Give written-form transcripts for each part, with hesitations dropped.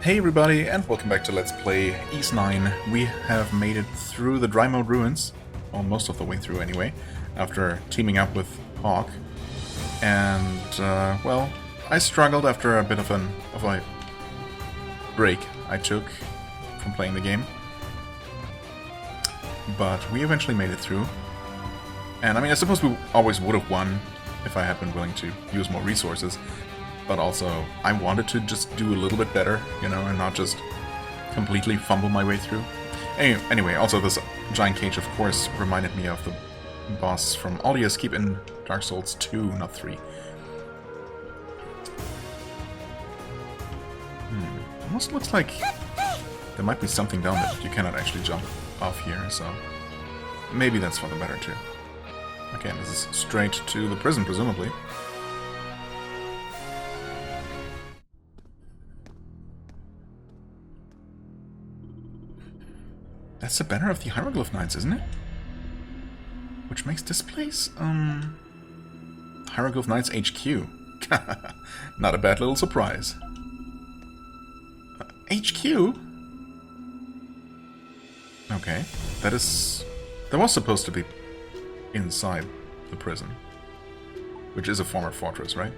Hey everybody, and welcome back to Let's Play Ys 9. We have made it through the dry mode ruins, well, most of the way through anyway, after teaming up with Hawk. And, well, I struggled after a bit of a break I took from playing the game. But we eventually made it through. And, I mean, I suppose we always would have won if I had been willing to use more resources. But also, I wanted to just do a little bit better, you know, and not just completely fumble my way through. Anyway, also this giant cage, of course, reminded me of the boss from Alias Keep in Dark Souls 2, not 3. Almost looks like there might be something down that you cannot actually jump off here, so maybe that's for the better too. Okay, this is straight to the prison, presumably. That's the banner of the Hieroglyph Knights, isn't it? Which makes this place, Hieroglyph Knights HQ. Not a bad little surprise. HQ? Okay, that was supposed to be inside the prison. Which is a former fortress, right?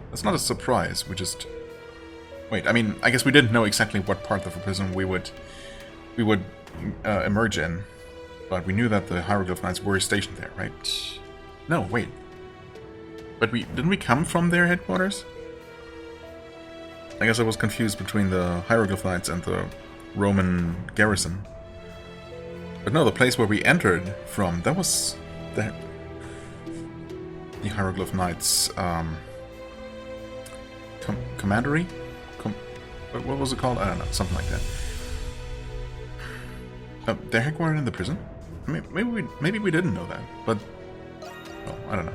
That's not a surprise, we just... Wait, I mean, I guess we didn't know exactly what part of the prison we would emerge in, but we knew that the Hieroglyph Knights were stationed there, right? No, wait. But didn't we come from their headquarters? I guess I was confused between the Hieroglyph Knights and the Roman garrison. But no, the place where we entered from, that was the Hieroglyph Knights commandery? What was it called? I don't know, something like that. They're headquartered in the prison? I mean, maybe we didn't know that, but... well, I don't know.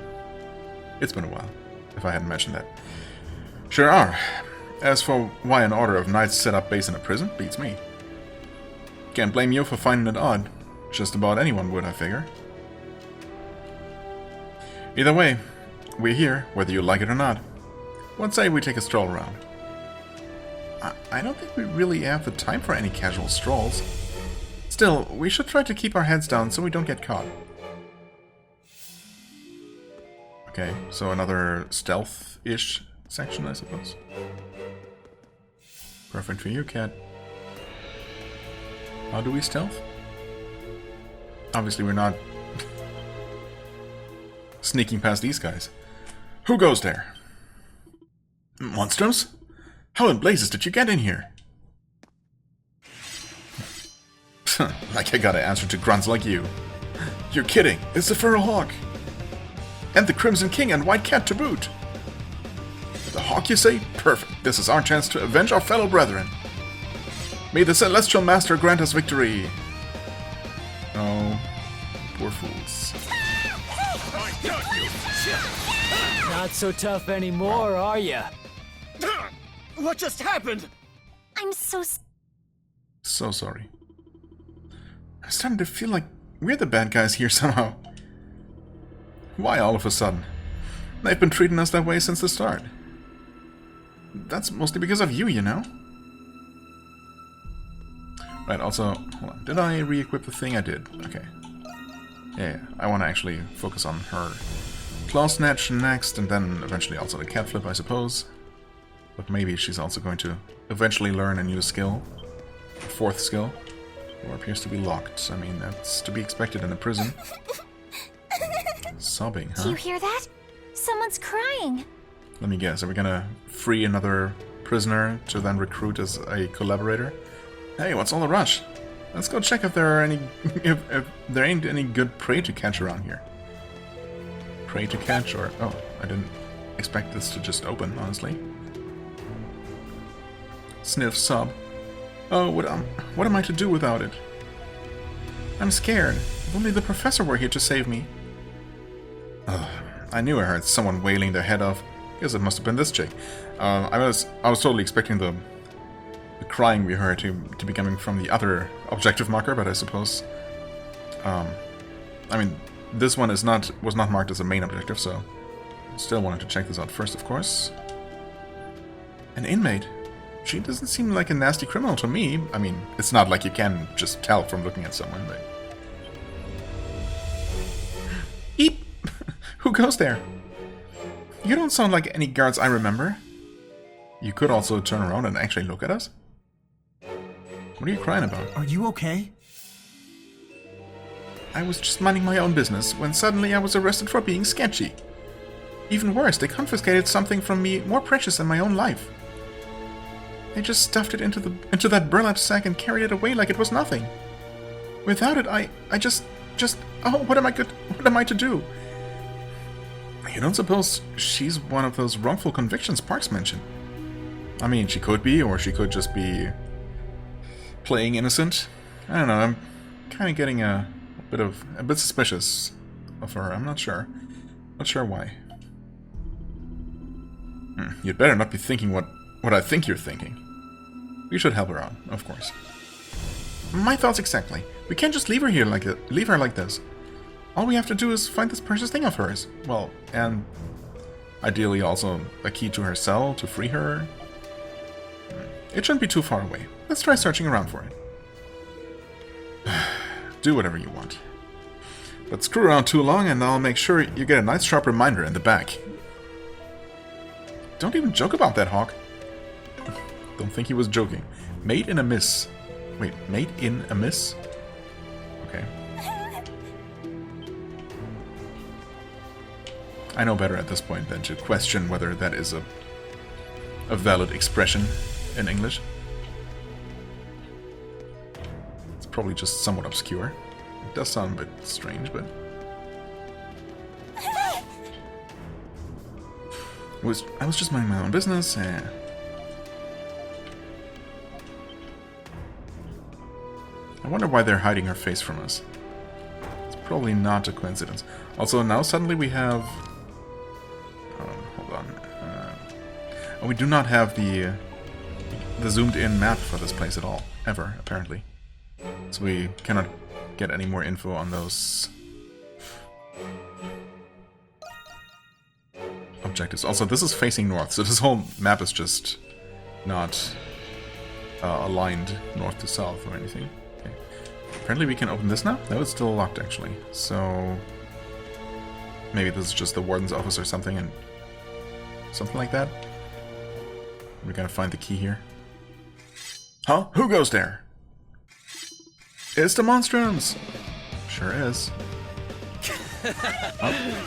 It's been a while, if I hadn't mentioned that. Sure are. As for why an order of knights set up base in a prison, beats me. Can't blame you for finding it odd. Just about anyone would, I figure. Either way, we're here, whether you like it or not. What say we take a stroll around? I don't think we really have the time for any casual strolls. Still, we should try to keep our heads down so we don't get caught. Okay, so another stealth-ish section, I suppose. Perfect for you, cat. How do we stealth? Obviously we're not sneaking past these guys. Who goes there? Monstrums? How in blazes did you get in here? Like I gotta answer to grunts like you. You're kidding, it's the Feral Hawk. And the Crimson King and White Cat to boot. The Hawk, you say? Perfect, this is our chance to avenge our fellow brethren. May the Celestial Master grant us victory. Oh, poor fools. Not so tough anymore, are ya? What just happened? I'm so sorry. I'm starting to feel like we're the bad guys here somehow. Why all of a sudden? They've been treating us that way since the start. That's mostly because of you, you know? Right, also, hold on. Did I re-equip the thing? I did. Okay. Yeah, I want to actually focus on her claw snatch next, and then eventually also the cat flip, I suppose. But maybe she's also going to eventually learn a new skill. A fourth skill. Or appears to be locked. I mean, that's to be expected in a prison. Sobbing, huh? Do you hear that? Someone's crying. Let me guess, are we gonna free another prisoner to then recruit as a collaborator? Hey, what's all the rush? Let's go check if there are any... if there ain't any good prey to catch around here. Prey to catch, or... oh, I didn't expect this to just open, honestly. Sniff, sob. Oh, what am I to do without it? I'm scared. If only the professor were here to save me. Ugh, I knew I heard someone wailing their head off. Guess it must have been this chick. I was totally expecting the crying we heard to be coming from the other objective marker, but I suppose... I mean, this one was not marked as a main objective, so... still wanted to check this out first, of course. An inmate? She doesn't seem like a nasty criminal to me. I mean, it's not like you can just tell from looking at someone, but... Eep! Who goes there? You don't sound like any guards I remember. You could also turn around and actually look at us. What are you crying about? Are you okay? I was just minding my own business when suddenly I was arrested for being sketchy. Even worse, they confiscated something from me more precious than my own life. They just stuffed it into that burlap sack and carried it away like it was nothing. Without it, I just oh, what am I to do? You don't suppose she's one of those wrongful convictions Parks mentioned? I mean, she could be, or she could just be playing innocent. I don't know, I'm kind of getting a bit suspicious of her. I'm not sure. Not sure why. You'd better not be thinking what I think you're thinking. We should help her out, of course. My thoughts exactly. We can't just leave her like this. All we have to do is find this precious thing of hers. Well, and ideally also a key to her cell to free her. It shouldn't be too far away. Let's try searching around for it. Do whatever you want. But screw around too long and I'll make sure you get a nice sharp reminder in the back. Don't even joke about that, Hawk. Don't think he was joking. Maid in a miss. Wait, maid in a miss? Okay. I know better at this point than to question whether that is a valid expression in English. It's probably just somewhat obscure. It does sound a bit strange, but... I was just minding my own business. I wonder why they're hiding her face from us. It's probably not a coincidence. Also, now suddenly we have... hold on. Oh, we do not have the zoomed-in map for this place at all. Ever, apparently. So we cannot get any more info on those objectives. Also, this is facing north, so this whole map is just not aligned north to south or anything. Okay. Apparently we can open this now? No, it's still locked, actually. So maybe this is just the warden's office or something, and something like that. We gotta find the key here. Huh? Who goes there? It's the Monstrums! Sure is.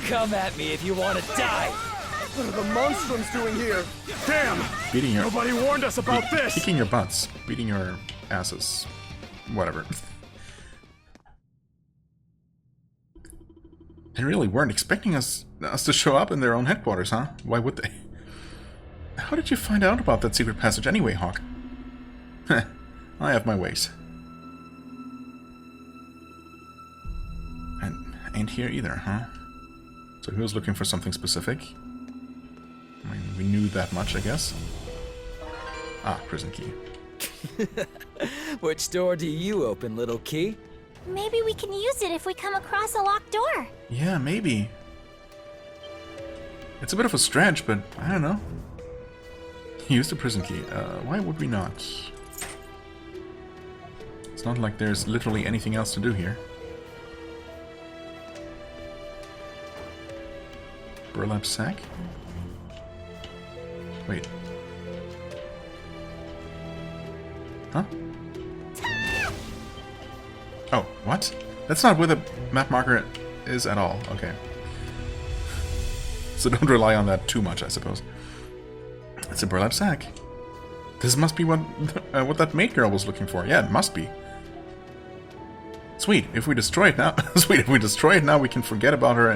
Come at me if you want to die! What are the Monstrums doing here? Damn! Beating your... Nobody warned us about this! Kicking your butts. Beating your asses. Whatever. They really weren't expecting us to show up in their own headquarters, huh? Why would they? How did you find out about that secret passage anyway, Hawk? Heh, I have my ways. And ain't here either, huh? So he was looking for something specific. I mean, we knew that much, I guess. Ah, prison key. Which door do you open, little key? Maybe we can use it if we come across a locked door. Yeah, maybe. It's a bit of a stretch, but I don't know. Use the prison key. Why would we not? It's not like there's literally anything else to do here. Burlap sack? Wait. Huh? Oh, what? That's not where the map marker is at all. Okay. So don't rely on that too much, I suppose. It's a burlap sack. This must be what that maid girl was looking for. Yeah, it must be. Sweet. If we destroy it now, sweet. If we destroy it now, we can forget about her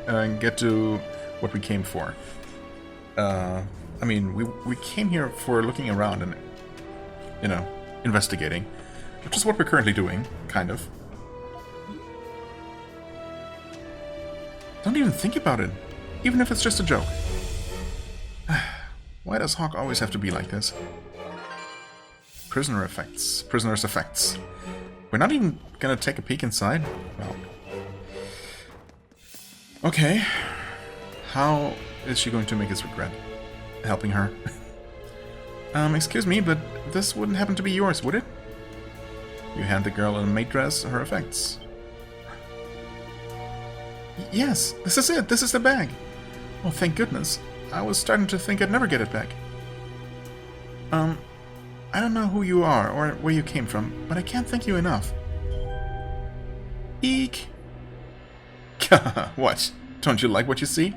and get to what we came for. I mean, we came here for looking around and, you know, investigating, which is what we're currently doing, kind of. Don't even think about it, even if it's just a joke. Why does Hawk always have to be like this? Prisoner's effects. We're not even gonna take a peek inside? Well. Okay. How is she going to make us regret helping her? Excuse me, but this wouldn't happen to be yours, would it? You hand the girl in a maid dress her effects. Yes, this is it. This is the bag. Oh, thank goodness. I was starting to think I'd never get it back. I don't know who you are or where you came from, but I can't thank you enough. Eek! What? Don't you like what you see?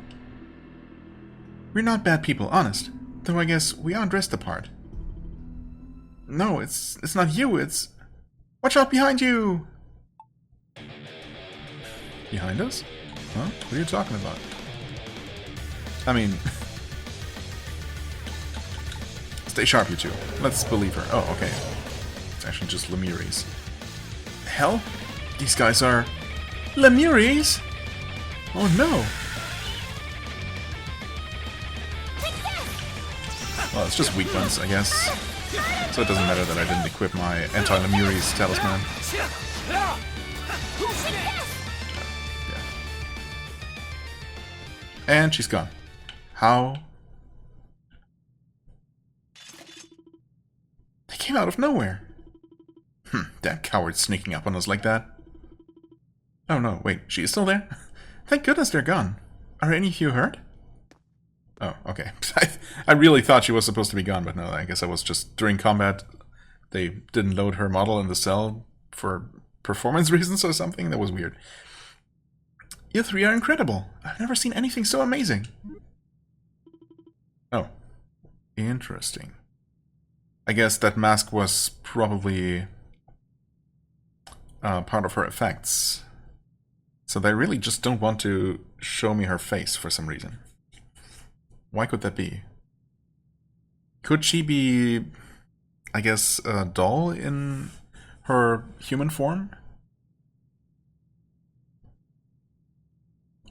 We're not bad people, honest. Though I guess we aren't dressed the part. No, it's not you, it's... Watch out behind you! Behind us? Huh? What are you talking about? I mean... Stay sharp, you two. Let's believe her. Oh, okay. It's actually just Lemures. Hell? These guys are... Lemures? Oh no! Well, it's just weak ones, I guess. So it doesn't matter that I didn't equip my anti-Lemures talisman. Yeah. And she's gone. How? They came out of nowhere. Damn cowards sneaking up on us like that. Oh no, wait, she is still there? Thank goodness they're gone. Are any of you hurt? Oh, okay. I really thought she was supposed to be gone, but no, I guess I was just... During combat, they didn't load her model in the cell for performance reasons or something. That was weird. You three are incredible. I've never seen anything so amazing. Oh. Interesting. I guess that mask was probably part of her effects. So they really just don't want to show me her face for some reason. Why could that be? Could she be, I guess, a doll in her human form?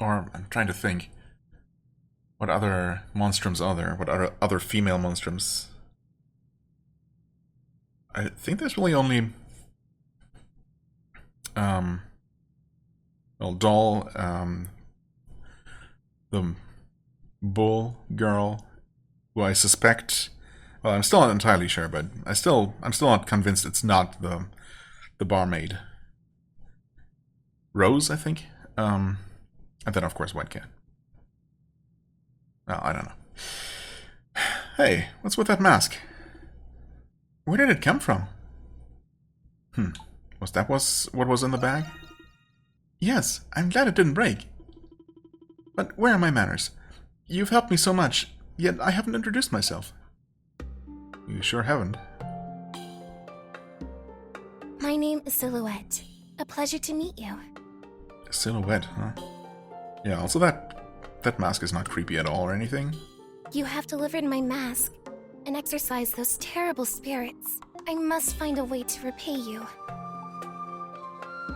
Or, I'm trying to think, what other monstrums are there? What other female monstrums? I think there's really only... well, doll, the bull girl, who I suspect... Well, I'm still not entirely sure, but I'm still not convinced it's not the barmaid. Rose, I think? And then, of course, White Cat. Oh, I don't know. Hey, what's with that mask? Where did it come from? Was that what was in the bag? Yes, I'm glad it didn't break. But where are my manners? You've helped me so much, yet I haven't introduced myself. You sure haven't. My name is Silhouette. A pleasure to meet you. Silhouette, huh? Yeah, also that mask is not creepy at all or anything. You have delivered my mask and exorcised those terrible spirits. I must find a way to repay you.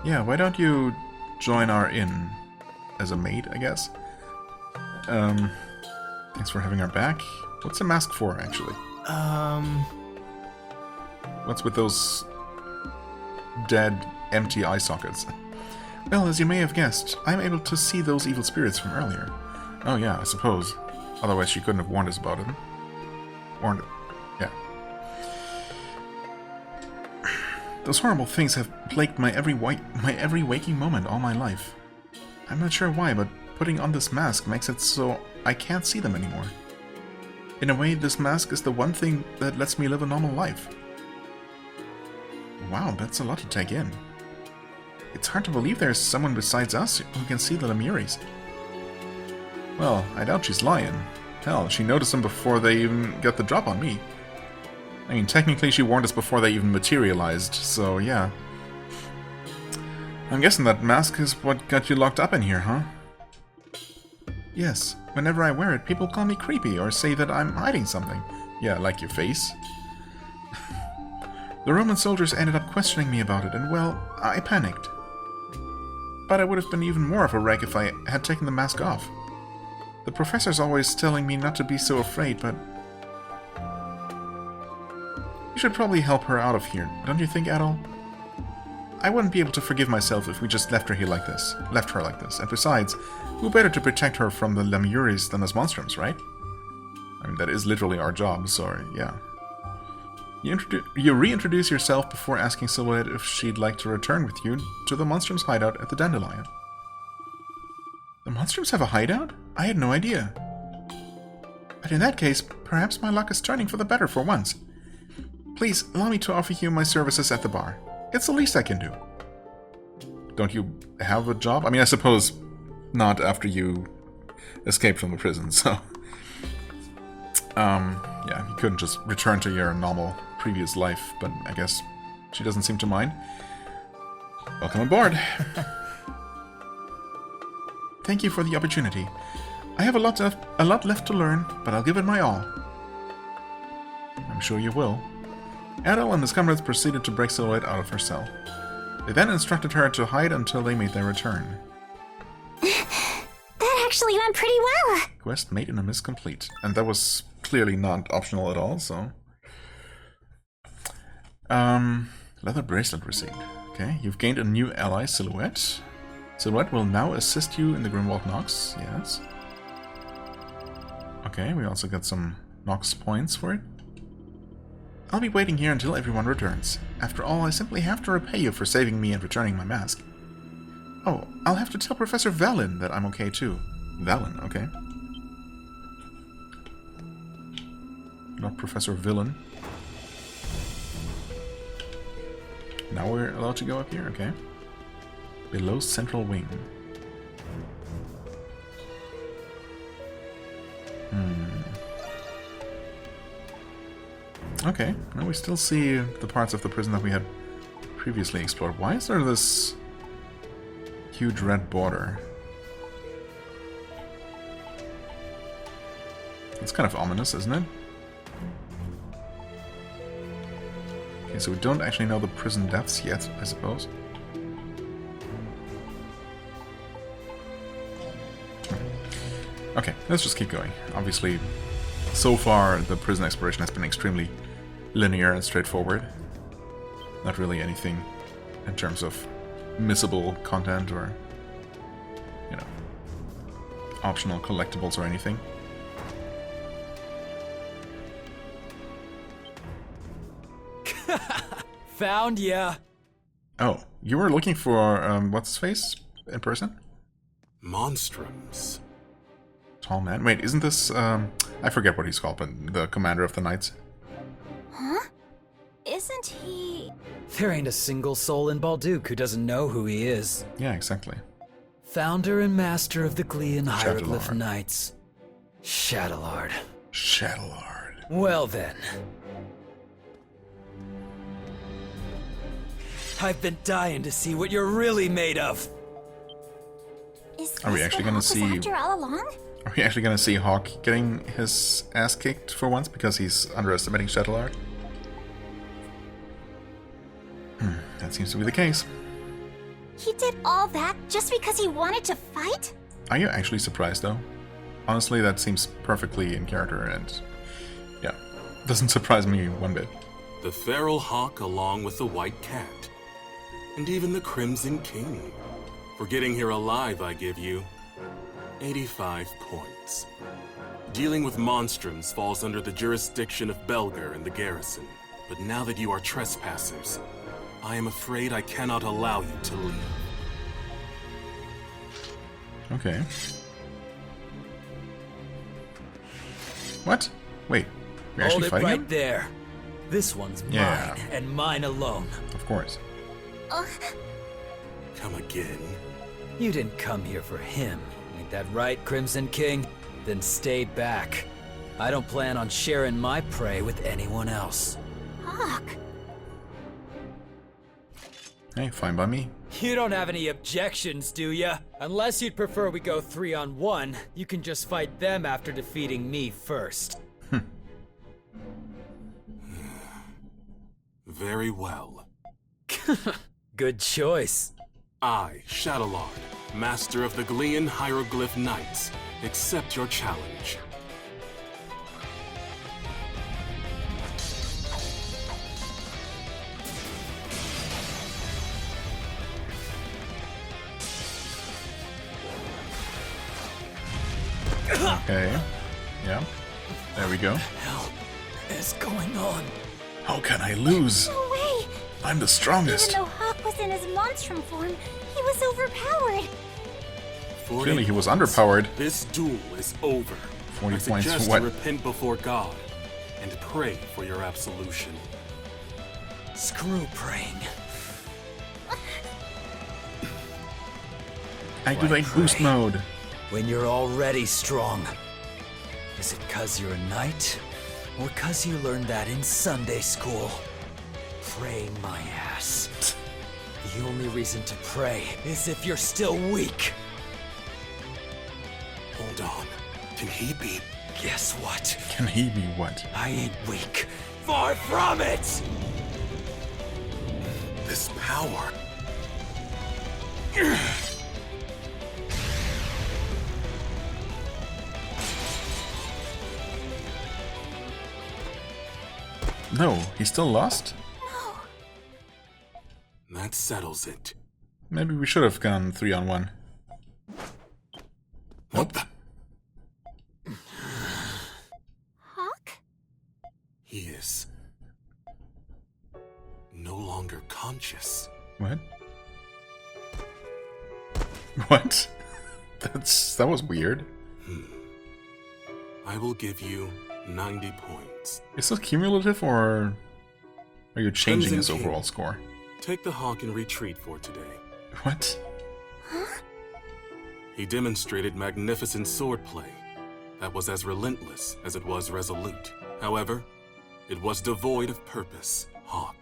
Yeah, why don't you join our inn as a maid, I guess? Thanks for having our back. What's the mask for, actually? What's with those dead, empty eye sockets? Well, as you may have guessed, I'm able to see those evil spirits from earlier. Oh yeah, I suppose. Otherwise she couldn't have warned us about them. Warned it. Yeah. Those horrible things have plagued my every waking moment all my life. I'm not sure why, but putting on this mask makes it so I can't see them anymore. In a way, this mask is the one thing that lets me live a normal life. Wow, that's a lot to take in. It's hard to believe there's someone besides us who can see the Lemures. Well, I doubt she's lying. Hell, she noticed them before they even got the drop on me. I mean, technically she warned us before they even materialized, so yeah. I'm guessing that mask is what got you locked up in here, huh? Yes, whenever I wear it, people call me creepy or say that I'm hiding something. Yeah, like your face. The Roman soldiers ended up questioning me about it, and well, I panicked. But I would have been even more of a wreck if I had taken the mask off. The professor's always telling me not to be so afraid, but... You should probably help her out of here, don't you think, Adol? I wouldn't be able to forgive myself if we just left her like this. And besides, who better to protect her from the Lemures than us Monstrums, right? I mean, that is literally our job, so yeah. You reintroduce yourself before asking Silhouette if she'd like to return with you to the Monstrums hideout at the Dandelion. The Monstrums have a hideout? I had no idea. But in that case, perhaps my luck is turning for the better for once. Please, allow me to offer you my services at the bar. It's the least I can do. Don't you have a job? I mean, I suppose not after you escaped from the prison, so... yeah, you couldn't just return to your normal previous life, but I guess she doesn't seem to mind. Welcome aboard. Thank you for the opportunity. I have a lot left to learn, but I'll give it my all. I'm sure you will. Adol and his comrades proceeded to break Silhouette out of her cell. They then instructed her to hide until they made their return. That actually went pretty well. Quest made in a miss complete. And that was clearly not optional at all, so... leather bracelet received. Okay, you've gained a new ally, Silhouette. Silhouette will now assist you in the Grimwald Nox, yes. Okay, we also got some Nox points for it. I'll be waiting here until everyone returns. After all, I simply have to repay you for saving me and returning my mask. Oh, I'll have to tell Professor Valen that I'm okay too. Valen, okay. Not Professor Villain. Now we're allowed to go up here, okay. Below Central Wing. Okay, now we still see the parts of the prison that we had previously explored. Why is there this huge red border? It's kind of ominous, isn't it? Okay, so we don't actually know the prison depths yet, I suppose. Okay, let's just keep going. Obviously, so far the prison exploration has been extremely linear and straightforward. Not really anything in terms of missable content or, you know, optional collectibles or anything. Found ya. Oh, you were looking for, what's his face in person? Monstrums. Tall man. Wait, isn't this, I forget what he's called, but the commander of the knights? Huh? Isn't he... There ain't a single soul in Balduq who doesn't know who he is. Yeah, exactly. Founder and master of the Glean Hieroglyph Shadowlord. Knights. Shadowlord. Shadowlord. Well then. I've been dying to see what you're really made of. Is Are we this actually what gonna Hawk was see- after all along? Are we actually gonna see Hawk getting his ass kicked for once because he's underestimating Shadowlord? That seems to be the case. He did all that just because he wanted to fight? Are you actually surprised, though? Honestly, that seems perfectly in character, and yeah, doesn't surprise me one bit. The feral hawk along with the white cat. And even the Crimson King. For getting here alive, I give you 85 points. Dealing with Monstrums falls under the jurisdiction of Belger and the garrison. But now that you are trespassers, I am afraid I cannot allow you to leave. Okay. What? Wait, you're Hold actually it fighting right him? there. This one's Yeah. mine, and mine alone. Of course. Come again? You didn't come here for him. Ain't that right, Crimson King? Then stay back. I don't plan on sharing my prey with anyone else. Hawk. Hey, fine by me. You don't have any objections, do ya? Unless you'd prefer we go 3-on-1, you can just fight them after defeating me first. Very well. Good choice. I, Shadowlord, master of the Glean Hieroglyph Knights, accept your challenge. Okay. Yeah. There we go. Hell is going on. How can I lose? No way! I'm the strongest. Even though Hawk was in his Monstrum form, he was overpowered. 40 Clearly he was points. underpowered. This duel is over. 40 I points, suggest what? you repent before God and pray for your absolution. Screw praying. Activate Why boost pray? mode. When you're already strong. Is it 'cause you're a knight? Or 'cause you learned that in Sunday school? Pray my ass. The only reason to pray is if you're still weak. Hold on. Can he be? Guess what? Can he be what? I ain't weak. Far from it! This power. No, he still lost? That settles it. Maybe we should have gone 3-on-1. What the? Hawk? He is no longer conscious. What? What? That was weird. I will give you 90 points. Is this cumulative or are you changing his Crimson King. overall score? Take the Hawk and retreat for today. What? He demonstrated magnificent swordplay that was as relentless as it was resolute. However, it was devoid of purpose. Hawk,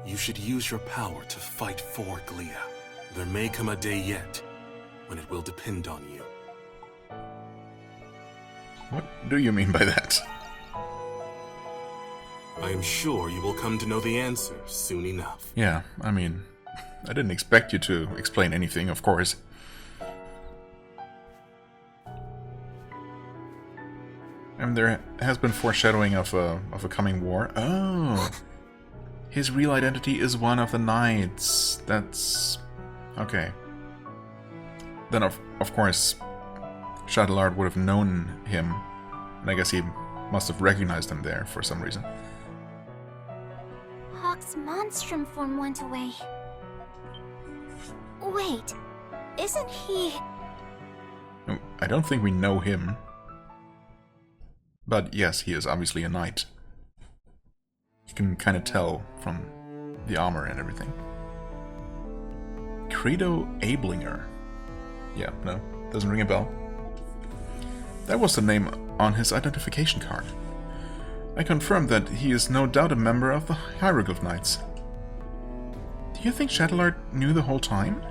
you should use your power to fight for Glia. There may come a day yet when it will depend on you. What do you mean by that? I am sure you will come to know the answer soon enough. Yeah, I mean, I didn't expect you to explain anything, of course. And there has been foreshadowing of a coming war. Oh! His real identity is one of the knights. That's... okay. Then, of course, Shadowlard would have known him. And I guess he must have recognized him there for some reason. Hawk's Monstrum form went away. Wait, isn't he... No, I don't think we know him. But yes, he is obviously a knight. You can kind of tell from the armor and everything. Credo Ablinger. Yeah, no, doesn't ring a bell. That was the name on his identification card. I confirmed that he is no doubt a member of the Hieroglyph Knights. Do you think Shadowlard knew the whole time?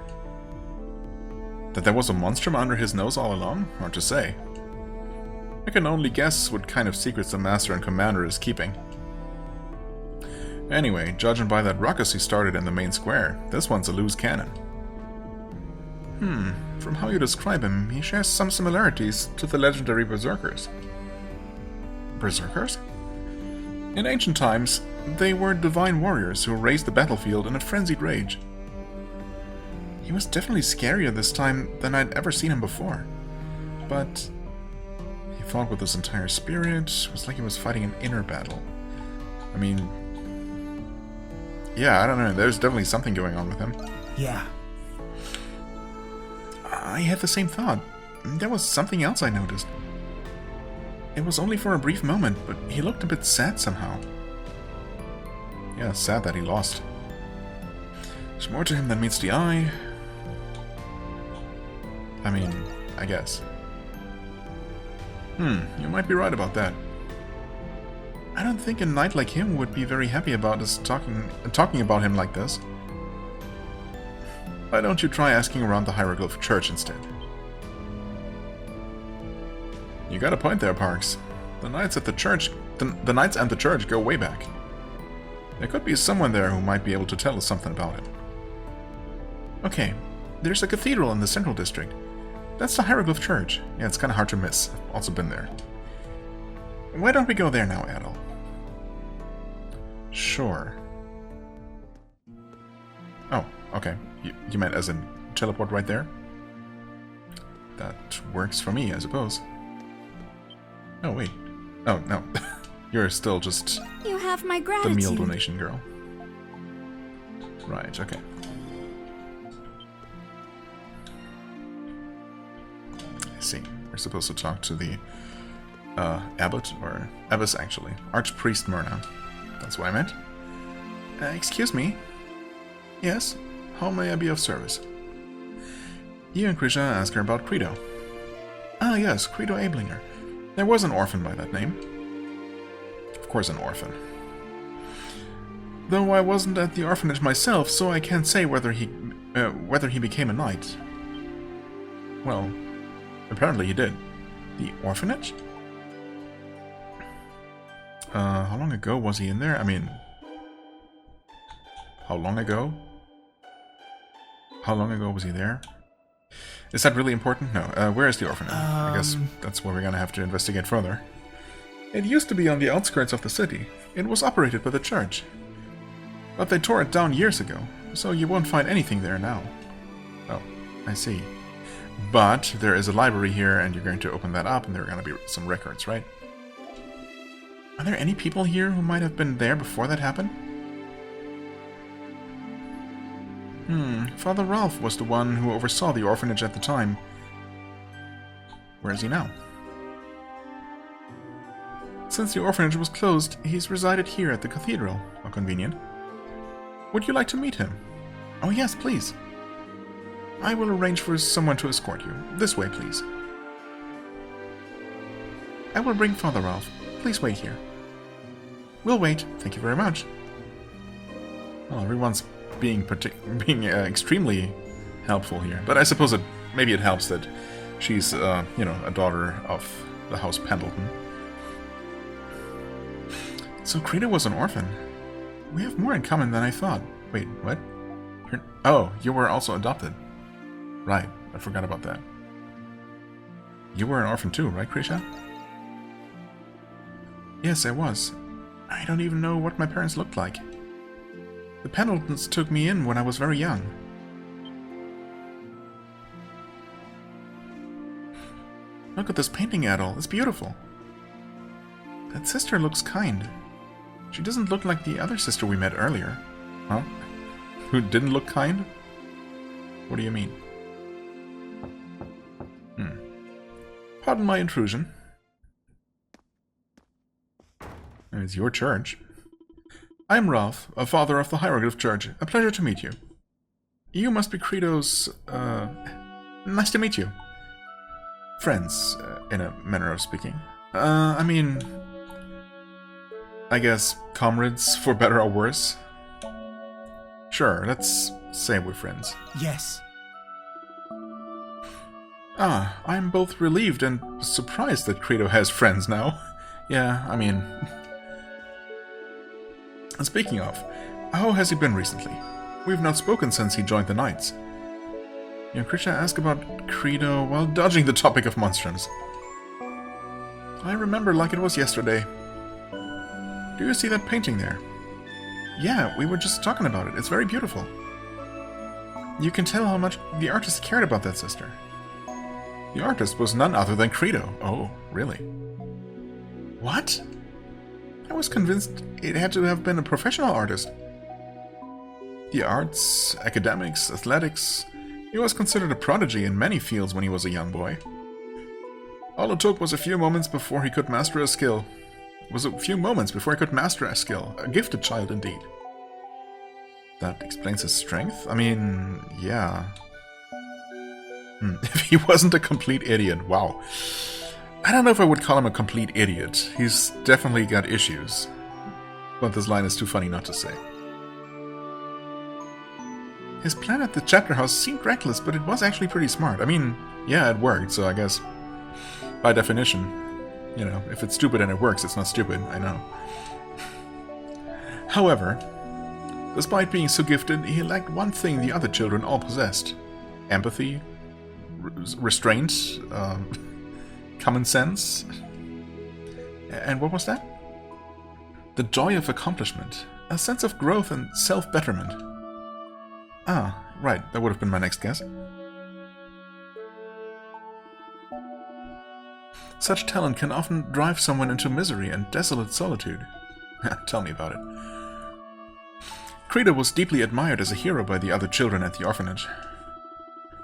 That there was a monstrum under his nose all along? Hard to say. I can only guess what kind of secrets the Master and Commander is keeping. Anyway, judging by that ruckus he started in the main square, this one's a loose cannon. From how you describe him, he shares some similarities to the legendary Berserkers. Berserkers? In ancient times, they were divine warriors who raised the battlefield in a frenzied rage. He was definitely scarier this time than I'd ever seen him before. But he fought with his entire spirit. It was like he was fighting an inner battle. I mean... yeah, I don't know. There's definitely something going on with him. Yeah. I had the same thought. There was something else I noticed. It was only for a brief moment, but he looked a bit sad somehow. Yeah, sad that he lost. There's more to him than meets the eye. I mean, I guess. You might be right about that. I don't think a knight like him would be very happy about us talking about him like this. Why don't you try asking around the Hieroglyph Church instead? You got a point there, Parks. The knights at the church, the knights and the church go way back. There could be someone there who might be able to tell us something about it. Okay, there's a cathedral in the central district. That's the Hieroglyph Church. Yeah, it's kind of hard to miss. I've also been there. Why don't we go there now, Adol? Sure. Oh, okay. You meant as in teleport right there? That works for me, I suppose. Oh, wait. Oh, no. You're still just You have my the gratitude. meal donation girl. Right, okay. I see. We're supposed to talk to the abbot, or abbess actually. Archpriest Myrna. That's what I meant. Excuse me. Yes? How may I be of service? You and Krisha asked her about Credo. Ah yes, Credo Ablinger. There was an orphan by that name. Of course an orphan. Though I wasn't at the orphanage myself, so I can't say whether he became a knight. Well, apparently he did. The orphanage? How long ago was he in there? I mean... How long ago? How long ago was he there? Is that really important? No. Where is the orphanage? I guess that's where we're gonna have to investigate further. It used to be on the outskirts of the city. It was operated by the church. But they tore it down years ago, so you won't find anything there now. Oh, I see. But there is a library here, and you're going to open that up, and there are going to be some records, right? Are there any people here who might have been there before that happened? Father Ralph was the one who oversaw the orphanage at the time. Where is he now? Since the orphanage was closed, he's resided here at the cathedral. How convenient. Would you like to meet him? Oh yes, please. I will arrange for someone to escort you. This way, please. I will bring Father Ralph. Please wait here. We'll wait. Thank you very much. Well, everyone's being extremely helpful here. But I suppose maybe it helps that she's, you know, a daughter of the House Pendleton. So Credo was an orphan. We have more in common than I thought. Wait, what? Oh, you were also adopted. Right, I forgot about that. You were an orphan too, right, Krisha? Yes, I was. I don't even know what my parents looked like. The Pendletons took me in when I was very young. Look at this painting, Adol. It's beautiful. That sister looks kind. She doesn't look like the other sister we met earlier. Huh? Who didn't look kind? What do you mean? Pardon my intrusion. It's your church. I'm Ralph, a father of the Hieroglyph Church. A pleasure to meet you. You must be Credo's, nice to meet you. Friends, in a manner of speaking. I mean... I guess comrades, for better or worse. Sure, let's say we're friends. Yes. Ah, I'm both relieved and surprised that Credo has friends now. Yeah, I mean... Speaking of, how has he been recently? We've not spoken since he joined the Knights. You and Krisha asked about Credo while dodging the topic of Monstrums. I remember like it was yesterday. Do you see that painting there? Yeah, we were just talking about it. It's very beautiful. You can tell how much the artist cared about that sister. The artist was none other than Credo. Oh, really? What? I was convinced it had to have been a professional artist. The arts, academics, athletics... He was considered a prodigy in many fields when he was a young boy. All it took was a few moments before he could master a skill. A gifted child indeed. That explains his strength? I mean, yeah. If he wasn't a complete idiot, wow. I don't know if I would call him a complete idiot. He's definitely got issues. But this line is too funny not to say. His plan at the chapter house seemed reckless, but it was actually pretty smart. I mean, yeah, it worked, so I guess, by definition, you know, if it's stupid and it works, it's not stupid, I know. However, despite being so gifted, he lacked one thing the other children all possessed. Empathy, restraint, common sense. And what was that? The joy of accomplishment, a sense of growth and self-betterment. Ah, right, that would have been my next guess. Such talent can often drive someone into misery and desolate solitude. Tell me about it. Credo was deeply admired as a hero by the other children at the orphanage.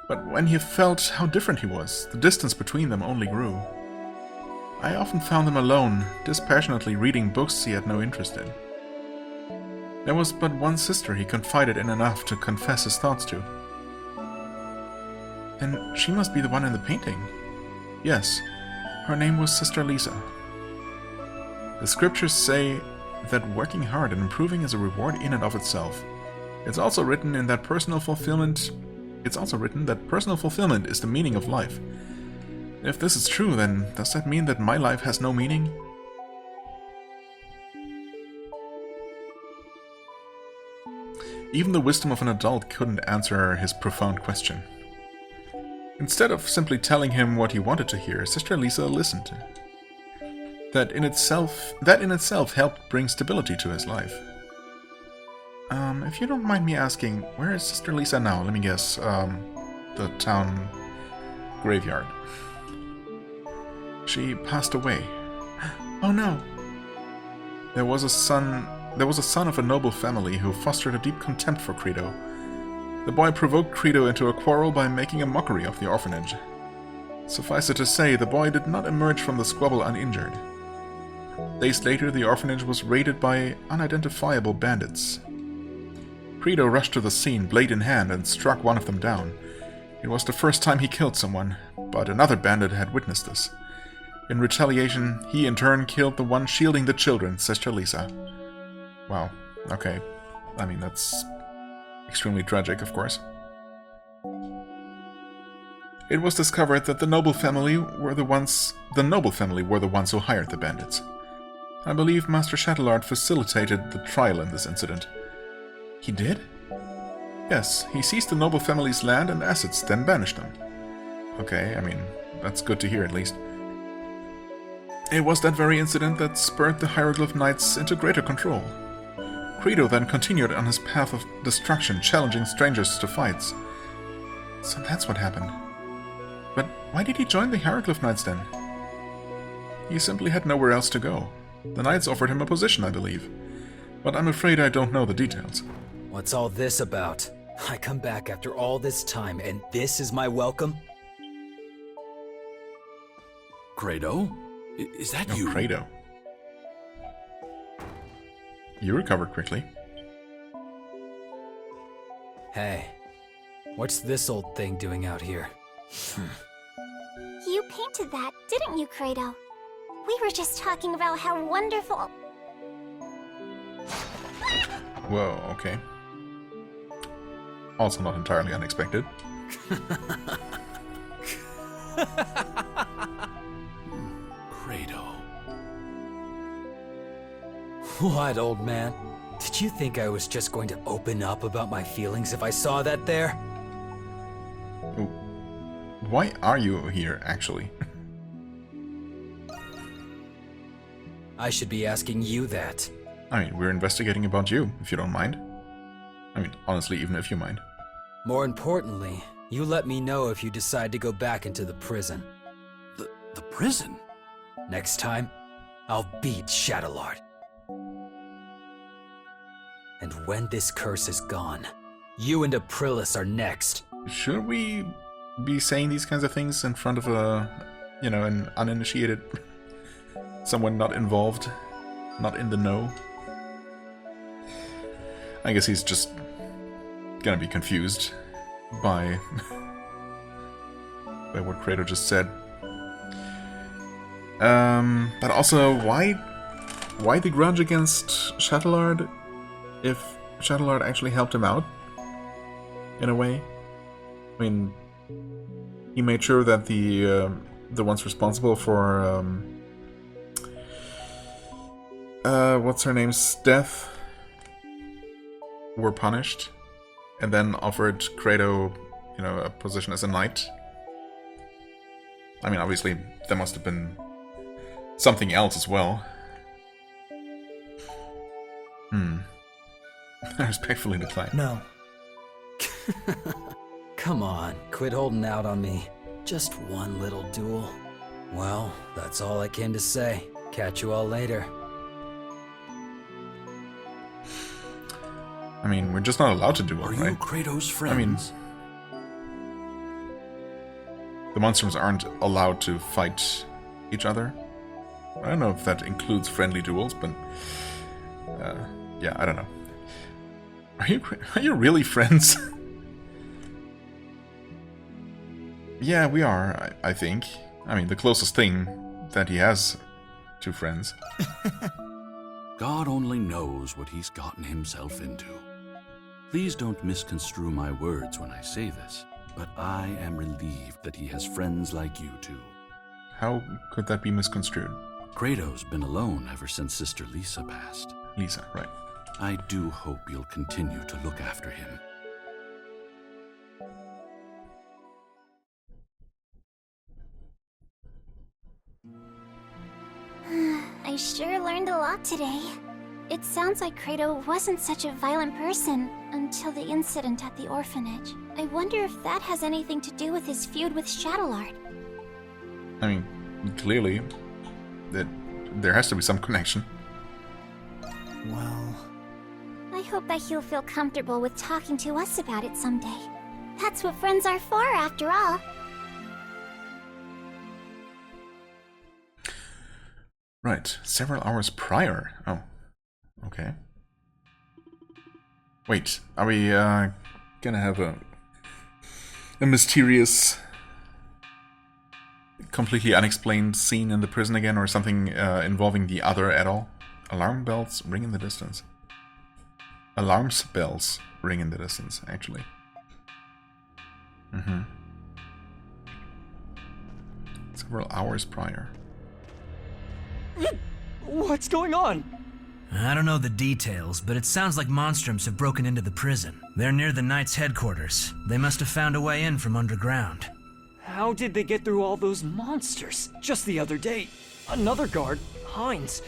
But when he felt how different he was, the distance between them only grew. I often found him alone, dispassionately reading books he had no interest in. There was but one sister he confided in enough to confess his thoughts to. Then she must be the one in the painting. Yes, her name was Sister Lisa. The scriptures say that working hard and improving is a reward in and of itself. It's also written that personal fulfillment is the meaning of life. If this is true, then does that mean that my life has no meaning? Even the wisdom of an adult couldn't answer his profound question. Instead of simply telling him what he wanted to hear, Sister Lisa listened. That in itself helped bring stability to his life. If you don't mind me asking, where is Sister Lisa now? Let me guess, the town graveyard. She passed away. Oh no! There was a son of a noble family who fostered a deep contempt for Credo. The boy provoked Credo into a quarrel by making a mockery of the orphanage. Suffice it to say, the boy did not emerge from the squabble uninjured. Days later, the orphanage was raided by unidentifiable bandits. Credo rushed to the scene, blade in hand, and struck one of them down. It was the first time he killed someone, but another bandit had witnessed this. In retaliation, he in turn killed the one shielding the children, Sister Lisa. Wow, okay. I mean, that's extremely tragic, of course. It was discovered that the noble family were the ones who hired the bandits. I believe Master Shattelard facilitated the trial in this incident. He did? Yes, he seized the noble family's land and assets, then banished them. Okay, I mean, that's good to hear at least. It was that very incident that spurred the Hieroglyph Knights into greater control. Credo then continued on his path of destruction, challenging strangers to fights. So that's what happened. But why did he join the Hieroglyph Knights then? He simply had nowhere else to go. The Knights offered him a position, I believe. But I'm afraid I don't know the details. What's all this about? I come back after all this time, and this is my welcome? Credo? Is that you? Credo. You recovered quickly. Hey, what's this old thing doing out here? You painted that, didn't you, Credo? We were just talking about how wonderful... Whoa, okay. Also not entirely unexpected. Credo. What, old man? Did you think I was just going to open up about my feelings if I saw that there? Why are you here, actually? I should be asking you that. I mean, we're investigating about you, if you don't mind. I mean, honestly, even if you mind. More importantly, you let me know if you decide to go back into the prison. The prison? Next time, I'll beat Shadowlord. And when this curse is gone, you and Aprilis are next. Should we be saying these kinds of things in front of an uninitiated... someone not involved, not in the know? I guess he's just gonna be confused by what Credo just said. But also, why the grudge against Shattelard if Shattelard actually helped him out? In a way? I mean, he made sure that the ones responsible for what's her name's death were punished, and then offered Credo, a position as a knight. I mean, obviously, there must have been something else as well. I respectfully decline. No. Come on, quit holding out on me. Just one little duel. Well, that's all I came to say. Catch you all later. I mean, we're just not allowed to do it, Are right? you Kratos' friends? I mean, the Monstrums aren't allowed to fight each other. I don't know if that includes friendly duels, but yeah, I don't know. Are you really friends? Yeah, we are, I think. I mean, the closest thing that he has to friends. God only knows what he's gotten himself into. Please don't misconstrue my words when I say this, but I am relieved that he has friends like you two. How could that be misconstrued? Kratos' been alone ever since Sister Lisa passed. Lisa, right. I do hope you'll continue to look after him. I sure learned a lot today. It sounds like Kratos wasn't such a violent person until the incident at the orphanage. I wonder if that has anything to do with his feud with Shadowlord. I mean, clearly, there has to be some connection. Well, I hope that he'll feel comfortable with talking to us about it someday. That's what friends are for, after all. Right, several hours prior. Oh, okay. Wait, are we gonna have a mysterious, completely unexplained scene in the prison again, or something involving the other Adol? Alarm bells ring in the distance. Alarms bells ring in the distance, actually. Several hours prior. What's going on? I don't know the details, but it sounds like Monstrums have broken into the prison. They're near the Knight's headquarters. They must have found a way in from underground. How did they get through all those monsters? Just the other day, another guard, Heinz.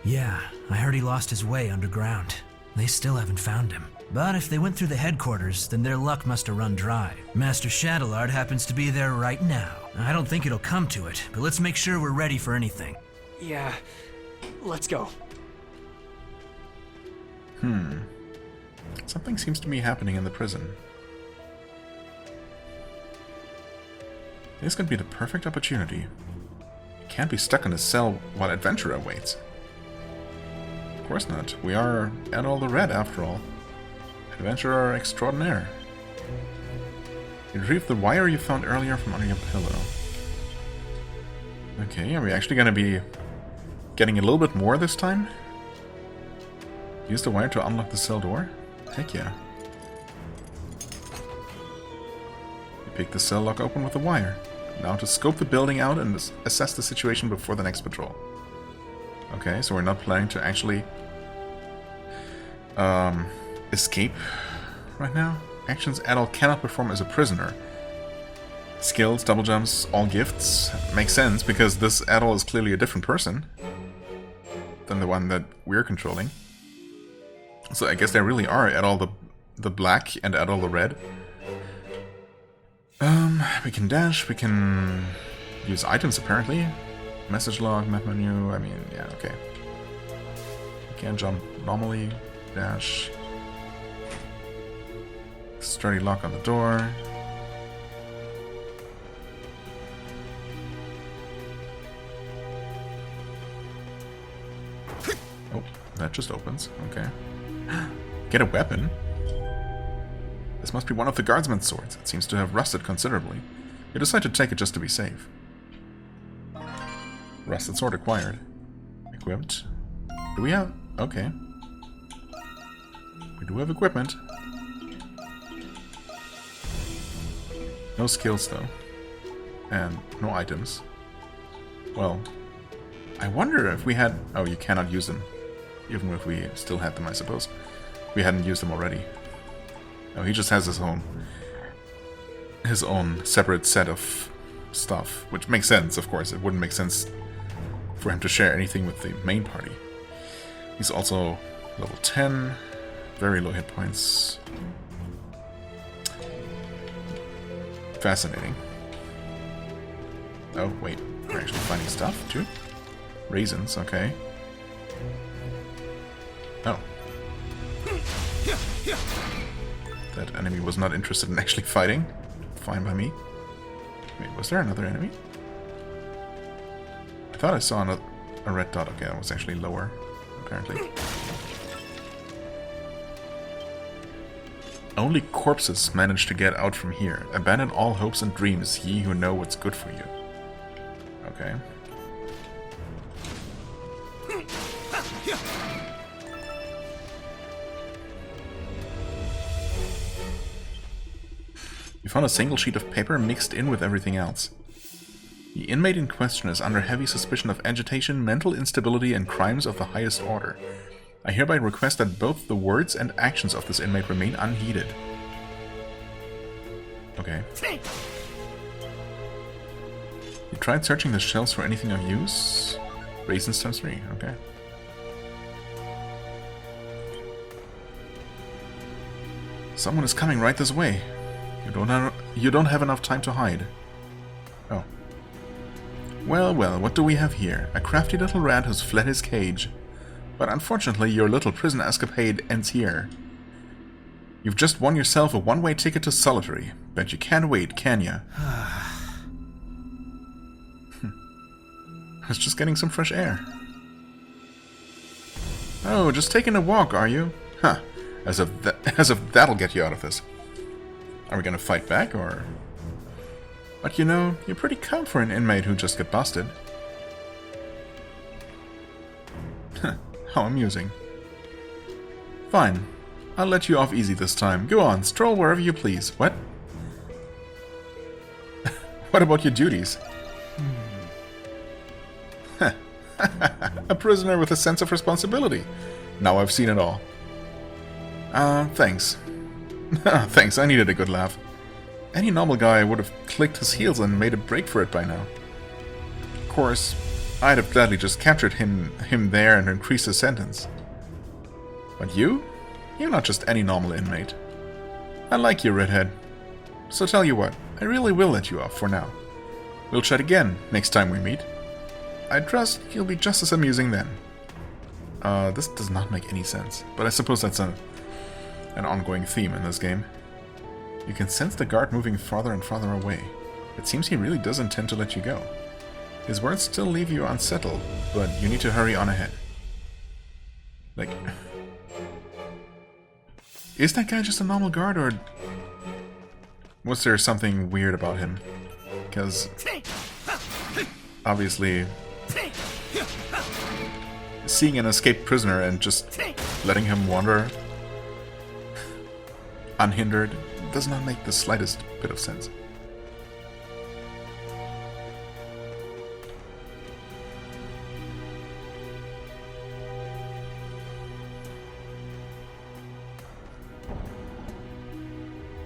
Yeah, I heard he lost his way underground. They still haven't found him. But if they went through the headquarters, then their luck must have run dry. Master Shadowlord happens to be there right now. I don't think it'll come to it, but let's make sure we're ready for anything. Yeah, let's go. Something seems to be happening in the prison. This could be the perfect opportunity. You can't be stuck in a cell while adventure awaits. Of course not. We are Adol the Red, after all. Adventurer extraordinaire. You retrieved the wire you found earlier from under your pillow. Okay, are we actually going to be getting a little bit more this time? Use the wire to unlock the cell door? Heck yeah. You pick the cell lock open with the wire. Now to scope the building out and assess the situation before the next patrol. Okay, so we're not planning to actually escape right now. Actions Adol cannot perform as a prisoner. Skills, double jumps, all gifts. Makes sense, because this Adol is clearly a different person than the one that we're controlling. So I guess there really are Adol the Black and Adol the Red. We can dash, we can use items apparently. Message log, map menu, I mean, yeah, okay. We can jump normally, dash. Sturdy lock on the door. Oh, that just opens, okay. Get a weapon? This must be one of the guardsman's swords. It seems to have rusted considerably. You decide to take it just to be safe. Rusted sword acquired. Equipped. Do we have... okay. We do have equipment. No skills, though. And no items. Well, I wonder if we had... oh, you cannot use them. Even if we still had them, I suppose. We hadn't used them already. No, he just has his own separate set of stuff. Which makes sense, of course. It wouldn't make sense for him to share anything with the main party. He's also level 10. Very low hit points. Fascinating. Oh, wait. We're actually finding stuff, too? Raisins, okay. Oh. That enemy was not interested in actually fighting. Fine by me. Wait, was there another enemy? I thought I saw a red dot. Okay, that was actually lower, apparently. Only corpses manage to get out from here. Abandon all hopes and dreams, ye who know what's good for you. Okay. You found a single sheet of paper mixed in with everything else. The inmate in question is under heavy suspicion of agitation, mental instability, and crimes of the highest order. I hereby request that both the words and actions of this inmate remain unheeded. Okay. You tried searching the shelves for anything of use? Raisins times 3, okay. Someone is coming right this way. You don't have enough time to hide. Oh. Well, well, what do we have here? A crafty little rat who's fled his cage. But unfortunately, your little prison escapade ends here. You've just won yourself a one-way ticket to solitary. Bet you can't wait, can ya? I was just getting some fresh air. Oh, just taking a walk, are you? Huh. As if that'll get you out of this. Are we gonna fight back, or...? But you know, you're pretty calm for an inmate who just got busted. How amusing. Fine. I'll let you off easy this time. Go on, stroll wherever you please. What? What about your duties? A prisoner with a sense of responsibility. Now I've seen it all. Thanks. Thanks, I needed a good laugh. Any normal guy would have clicked his heels and made a break for it by now. Of course, I'd have gladly just captured him there and increased his sentence. But you? You're not just any normal inmate. I like you, redhead. So tell you what, I really will let you off for now. We'll chat again next time we meet. I trust you'll be just as amusing then. This does not make any sense, but I suppose that's an ongoing theme in this game. You can sense the guard moving farther and farther away. It seems he really does intend to let you go. His words still leave you unsettled, but you need to hurry on ahead. Like... Is that guy just a normal guard, or... was there something weird about him? Because... obviously... seeing an escaped prisoner and just letting him wander... unhindered does not make the slightest bit of sense.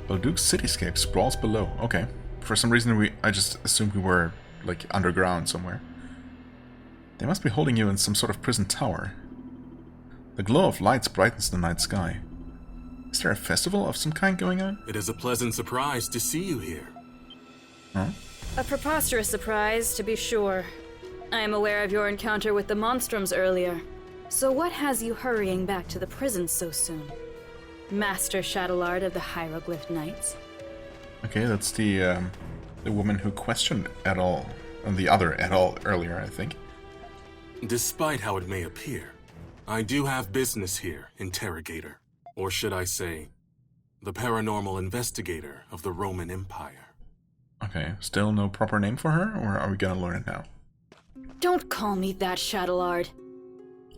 Balduq's cityscape sprawls below. Okay. For some reason I just assumed we were, like, underground somewhere. They must be holding you in some sort of prison tower. The glow of lights brightens the night sky. Is there a festival of some kind going on? It is a pleasant surprise to see you here. Huh? A preposterous surprise, to be sure. I am aware of your encounter with the Monstrums earlier. So what has you hurrying back to the prison so soon? Master Shadowlord of the Hieroglyph Knights? Okay, that's the woman who questioned Adol, and the other Adol earlier, I think. Despite how it may appear, I do have business here, Interrogator. Or should I say, the paranormal investigator of the Roman Empire. Okay, still no proper name for her, or are we gonna learn it now? Don't call me that, Shadowlord.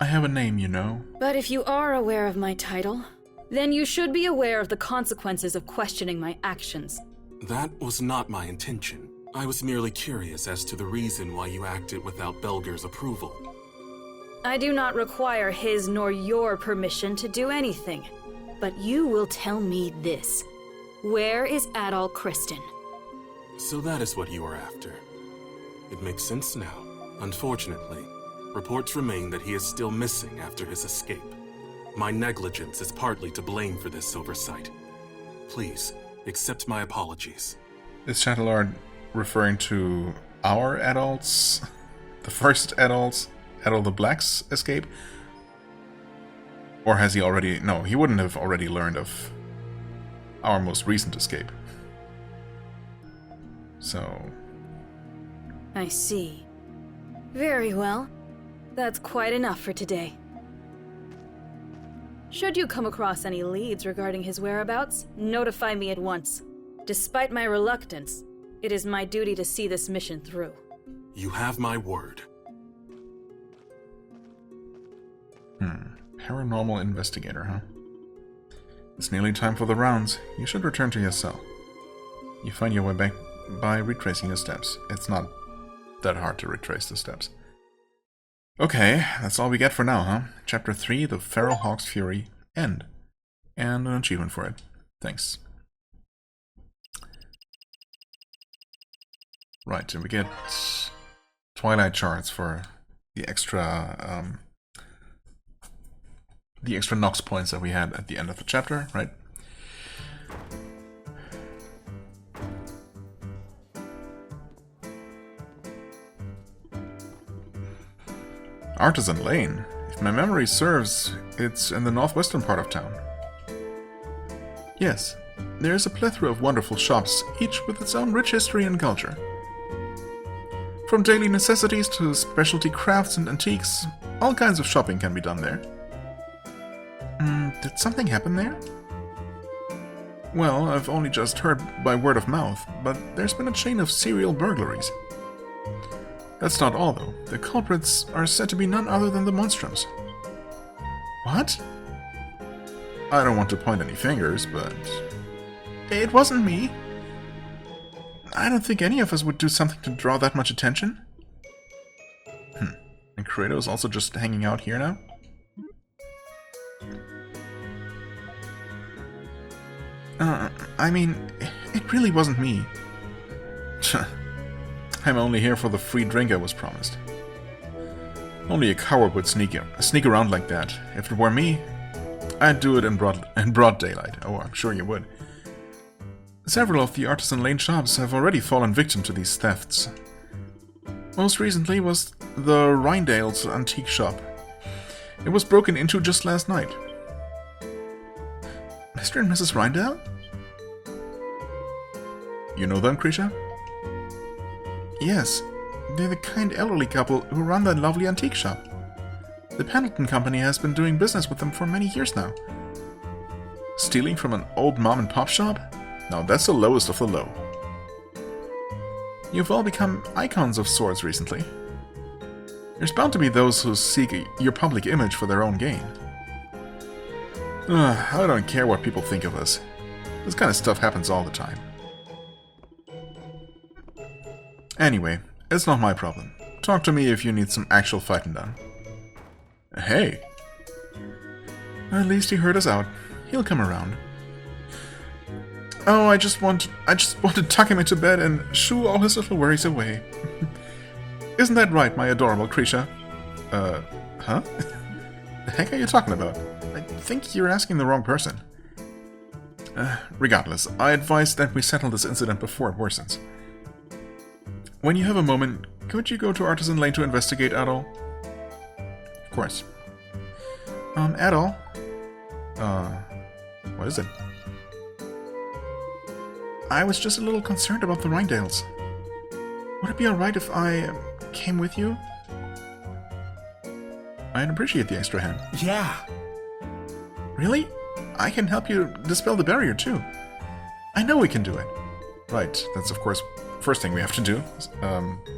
I have a name, you know. But if you are aware of my title, then you should be aware of the consequences of questioning my actions. That was not my intention. I was merely curious as to the reason why you acted without Belger's approval. I do not require his nor your permission to do anything. But you will tell me this. Where is Adol Christin? So that is what you are after. It makes sense now. Unfortunately, reports remain that he is still missing after his escape. My negligence is partly to blame for this oversight. Please, accept my apologies. Is Shadowlord referring to our adults, the first adults, Adol the Black's escape? Or has he already... No, he wouldn't have already learned of our most recent escape. So... I see. Very well. That's quite enough for today. Should you come across any leads regarding his whereabouts, notify me at once. Despite my reluctance, it is my duty to see this mission through. You have my word. Paranormal investigator, huh? It's nearly time for the rounds. You should return to your cell. You find your way back by retracing your steps. It's not that hard to retrace the steps. Okay, that's all we get for now, huh? Chapter 3, The Feral Hawk's Fury, End. And an achievement for it. Thanks. Right, and we get Twilight Charts for the extra Nox points that we had at the end of the chapter, right? Artisan Lane. If my memory serves, it's in the northwestern part of town. Yes, there is a plethora of wonderful shops, each with its own rich history and culture. From daily necessities to specialty crafts and antiques, all kinds of shopping can be done there. Did something happen there? Well, I've only just heard by word of mouth, but there's been a chain of serial burglaries. That's not all, though. The culprits are said to be none other than the Monstrums. What? I don't want to point any fingers, but... It wasn't me. I don't think any of us would do something to draw that much attention. And Kratos also just hanging out here now? I mean, it really wasn't me. I'm only here for the free drink I was promised. Only a coward would sneak around like that. If it were me, I'd do it in broad daylight. Oh, I'm sure you would. Several of the Artisan Lane shops have already fallen victim to these thefts. Most recently was the Rindale's antique shop. It was broken into just last night. Mr. and Mrs. Rindale? You know them, Krisha? Yes, they're the kind elderly couple who run that lovely antique shop. The Pendleton Company has been doing business with them for many years now. Stealing from an old mom-and-pop shop? Now that's the lowest of the low. You've all become icons of sorts recently. There's bound to be those who seek your public image for their own gain. I don't care what people think of us. This kind of stuff happens all the time. Anyway, it's not my problem. Talk to me if you need some actual fighting done. Hey! At least he heard us out. He'll come around. Oh, I just want to tuck him into bed and shoo all his little worries away. Isn't that right, my adorable Krisha? Huh? The heck are you talking about? I think you're asking the wrong person. Regardless, I advise that we settle this incident before it worsens. When you have a moment, could you go to Artisan Lane to investigate, Adol? Of course. Adol? What is it? I was just a little concerned about the Rindales. Would it be alright if I came with you? I'd appreciate the extra hand. Yeah. Really? I can help you dispel the barrier too. I know we can do it. Right, that's of course first thing we have to do.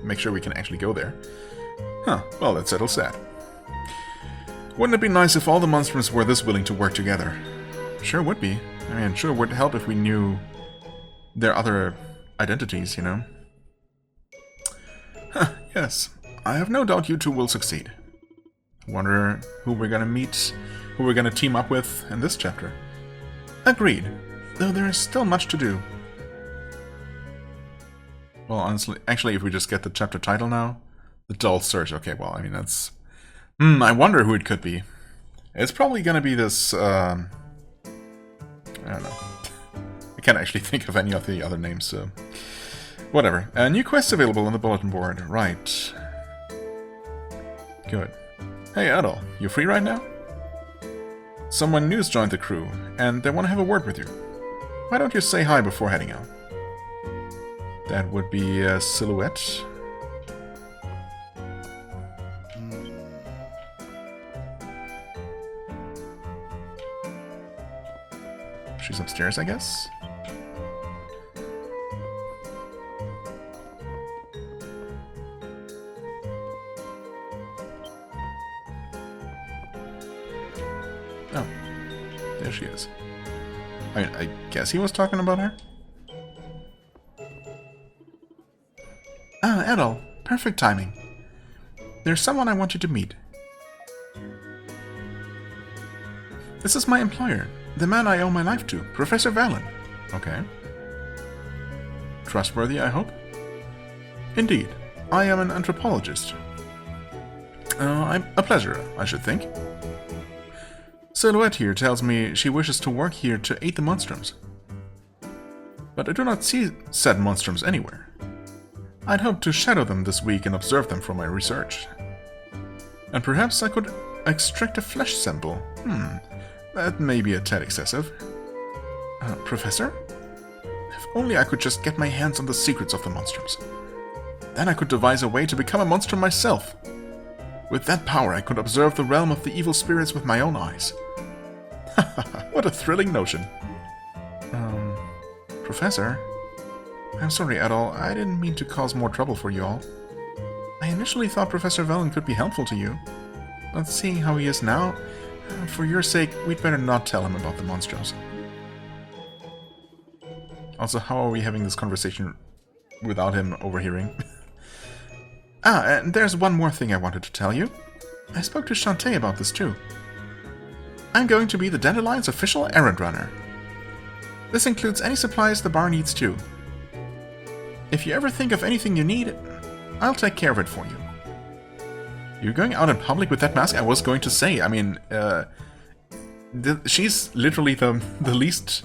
Make sure we can actually go there. Huh, well that settles that. Wouldn't it be nice if all the Monstrums were this willing to work together? Sure would be. I mean, sure would help if we knew their other identities, you know? Huh, yes. I have no doubt you two will succeed. Wonder who we're gonna meet, who we're gonna team up with in this chapter. Agreed, though there is still much to do. Well, honestly, actually, if we just get the chapter title now, The Dull Search, okay, well, I mean, that's... I wonder who it could be. It's probably gonna be this, I don't know. I can't actually think of any of the other names, so... Whatever. A new quest available on the bulletin board. Right. Good. Hey, Adol, you free right now? Someone new's joined the crew, and they want to have a word with you. Why don't you say hi before heading out? That would be a Silhouette. She's upstairs, I guess? Oh, there she is. I guess he was talking about her? Ah, Adol. Perfect timing. There's someone I want you to meet. This is my employer, the man I owe my life to, Professor Valen. Okay. Trustworthy, I hope? Indeed. I am an anthropologist. I'm a pleasure, I should think. Silhouette here tells me she wishes to work here to aid the Monstrums. But I do not see said Monstrums anywhere. I'd hoped to shadow them this week and observe them for my research. And perhaps I could extract a flesh sample. That may be a tad excessive. Professor? If only I could just get my hands on the secrets of the Monstrums. Then I could devise a way to become a Monstrum myself. With that power I could observe the realm of the evil spirits with my own eyes. What a thrilling notion. Professor? I'm sorry, Adol. I didn't mean to cause more trouble for you all. I initially thought Professor Valen could be helpful to you. But seeing how he is now, for your sake, we'd better not tell him about the Monstrums. Also, how are we having this conversation without him overhearing? And there's one more thing I wanted to tell you. I spoke to Shantae about this too. I'm going to be the Dandelion's official errand runner. This includes any supplies the bar needs too. If you ever think of anything you need, I'll take care of it for you. You're going out in public with that mask? I was going to say, I mean, she's literally the least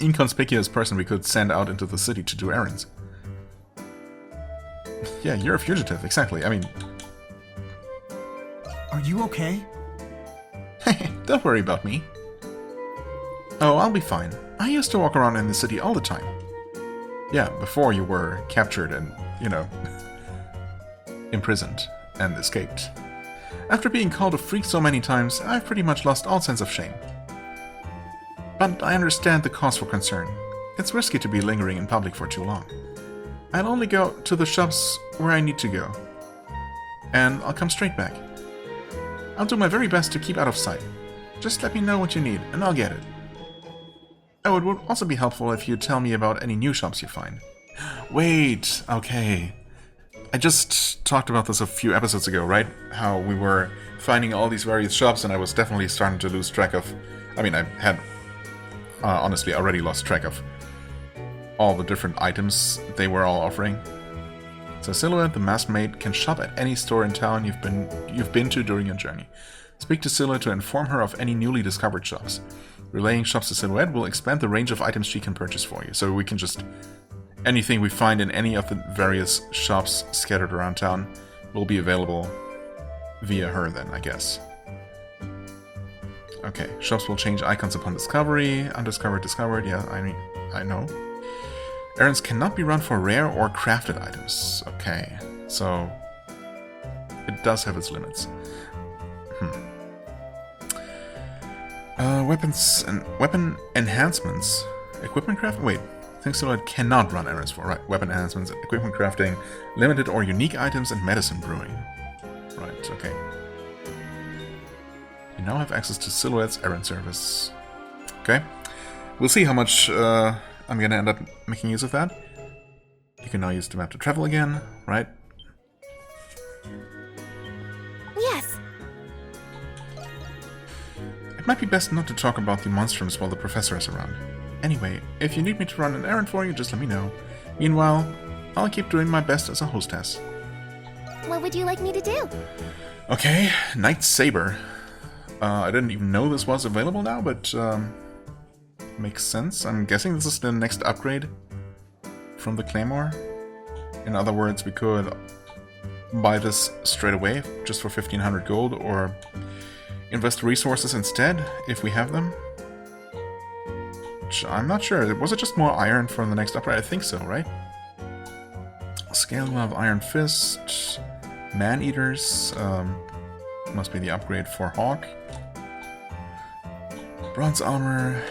inconspicuous person we could send out into the city to do errands. Yeah, you're a fugitive, exactly. I mean... Are you okay? Don't worry about me. Oh, I'll be fine. I used to walk around in the city all the time. Yeah, before you were captured and, you know, imprisoned and escaped. After being called a freak so many times, I've pretty much lost all sense of shame. But I understand the cause for concern. It's risky to be lingering in public for too long. I'll only go to the shops where I need to go. And I'll come straight back. I'll do my very best to keep out of sight. Just let me know what you need, and I'll get it. Oh, it would also be helpful if you tell me about any new shops you find. Wait, okay. I just talked about this a few episodes ago, right? How we were finding all these various shops, and I was definitely starting to lose track of... I mean, I had honestly already lost track of all the different items they were all offering. So Silhouette, the masked maid, can shop at any store in town you've been to during your journey. Speak to Silhouette to inform her of any newly discovered shops. Relaying shops to Silhouette will expand the range of items she can purchase for you. So we can just... anything we find in any of the various shops scattered around town will be available via her then, I guess. Okay, shops will change icons upon discovery. Undiscovered, discovered, yeah, I know. Errands cannot be run for rare or crafted items. Okay, so it does have its limits. Weapons and weapon enhancements. Equipment craft? Wait, things Silhouette cannot run errands for. Right, weapon enhancements, equipment crafting, limited or unique items, and medicine brewing. Right, okay. You now have access to Silhouette's errand service. Okay. We'll see how much I'm gonna end up making use of that. You can now use the map to travel again, right? Yes. It might be best not to talk about the Monstrums while the professor is around. Anyway, if you need me to run an errand for you, just let me know. Meanwhile, I'll keep doing my best as a hostess. What would you like me to do? Okay, Knight Saber. I didn't even know this was available now, but makes sense. I'm guessing this is the next upgrade from the Claymore. In other words, we could buy this straight away just for 1500 gold, or invest resources instead if we have them. Which I'm not sure. Was it just more iron for the next upgrade? I think so, right? Scale of Iron Fist, Man-Eaters, must be the upgrade for Hawk. Bronze Armor.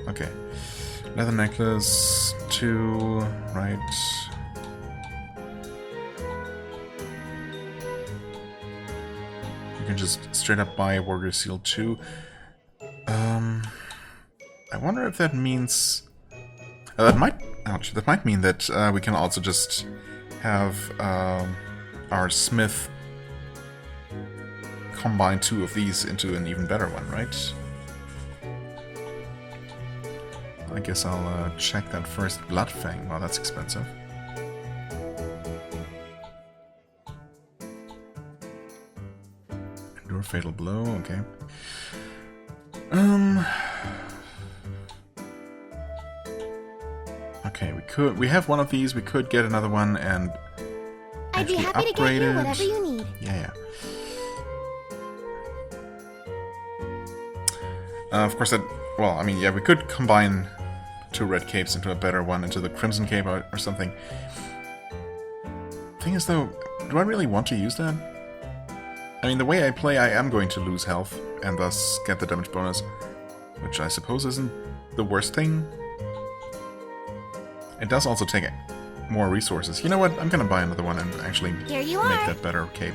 Okay. Leather Necklace, 2, right. You can just straight up buy Warrior Seal 2. I wonder if that means... that might mean that we can also just have our Smith combine 2 of these into an even better one, right? I guess I'll check that first. Bloodfang. Wow, that's expensive. Endure Fatal Blow, okay. Okay, we have one of these, we could get another one and I'd be happy to get you whatever you need. Yeah. Of course, well, I mean, yeah, we could combine 2 red capes into a better one, into the crimson cape or something. Thing is, though, do I really want to use that? I mean, the way I play, I am going to lose health, and thus get the damage bonus, which I suppose isn't the worst thing. It does also take more resources. You know what? I'm gonna buy another one and actually make that better cape.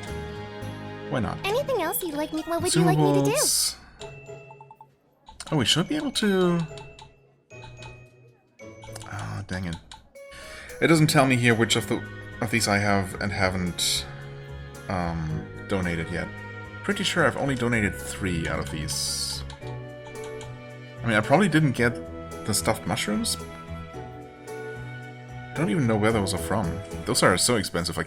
Why not? Anything else you'd like me? What would you like me to do? Oh, we should be able to... Oh, dang it. It doesn't tell me here which of these I have and haven't donated yet. Pretty sure I've only donated 3 out of these. I mean, I probably didn't get the stuffed mushrooms. I don't even know where those are from. Those are so expensive, I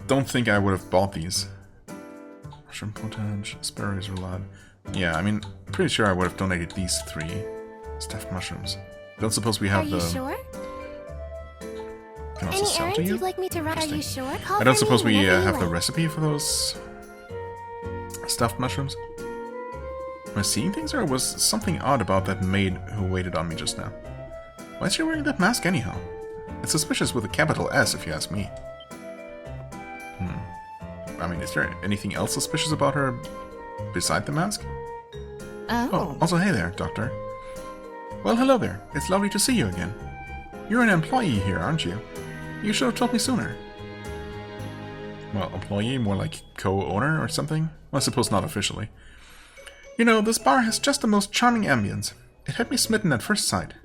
don't think I would have bought these. Mushroom potage, asparagus roulade. Yeah, I mean, pretty sure I would have donated these 3 stuffed mushrooms. Don't suppose we have the... Are you sure? Can also Any sell to errands you? you'd like me to run? Are you sure? I don't suppose we have the recipe for those stuffed mushrooms? Am I seeing things, or was something odd about that maid who waited on me just now? Why is she wearing that mask anyhow? It's suspicious with a capital S, if you ask me. I mean, is there anything else suspicious about her beside the mask? Oh, also hey there, Doctor. Well, hello there. It's lovely to see you again. You're an employee here, aren't you? You should have told me sooner. Well, employee, more like co-owner or something? Well, I suppose not officially. You know, this bar has just the most charming ambience. It had me smitten at first sight.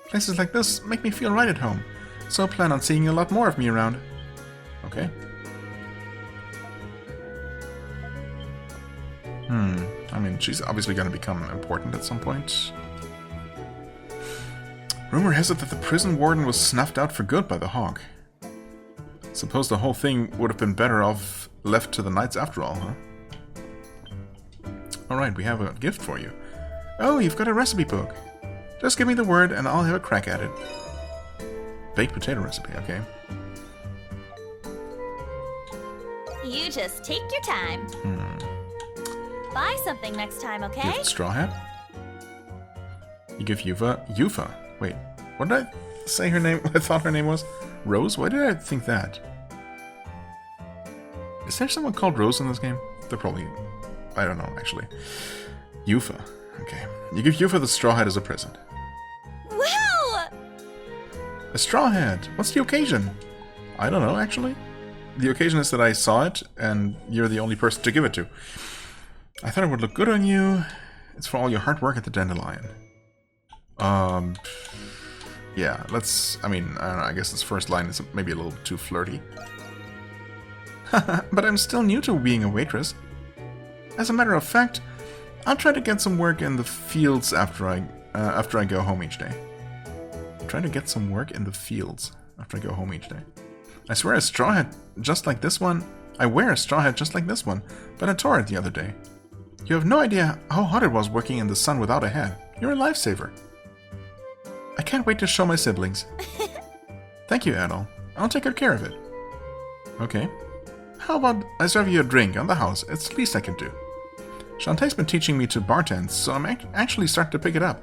Places like this make me feel right at home, so I plan on seeing a lot more of me around. Okay. I mean, she's obviously going to become important at some point. Rumor has it that the prison warden was snuffed out for good by the Hawk. Suppose the whole thing would have been better off left to the knights after all, huh? Alright, we have a gift for you. Oh, you've got a recipe book. Just give me the word and I'll have a crack at it. Baked potato recipe, okay. You just take your time. Buy something next time, okay? Gift Straw Hat? You give Yufa. Wait, what did I say her name? I thought her name was? Rose? Why did I think that? Is there someone called Rose in this game? They're probably... I don't know, actually. Yufa. Okay. You give Yufa the Straw Hat as a present. Wow! A Straw Hat! What's the occasion? I don't know, actually. The occasion is that I saw it, and you're the only person to give it to. I thought it would look good on you. It's for all your hard work at the Dandelion. Yeah, let's... I mean, I don't know, I guess this first line is maybe a little too flirty. But I'm still new to being a waitress. As a matter of fact, I'll try to get some work in the fields after I go home each day. Try to get some work in the fields after I go home each day. I swear a straw hat just like this one. I wear a straw hat just like this one, but I tore it the other day. You have no idea how hot it was working in the sun without a hat. You're a lifesaver. I can't wait to show my siblings. Thank you, Adol. I'll take good care of it. Okay. How about I serve you a drink on the house? It's the least I can do. Shantae's been teaching me to bartend, so I'm actually starting to pick it up.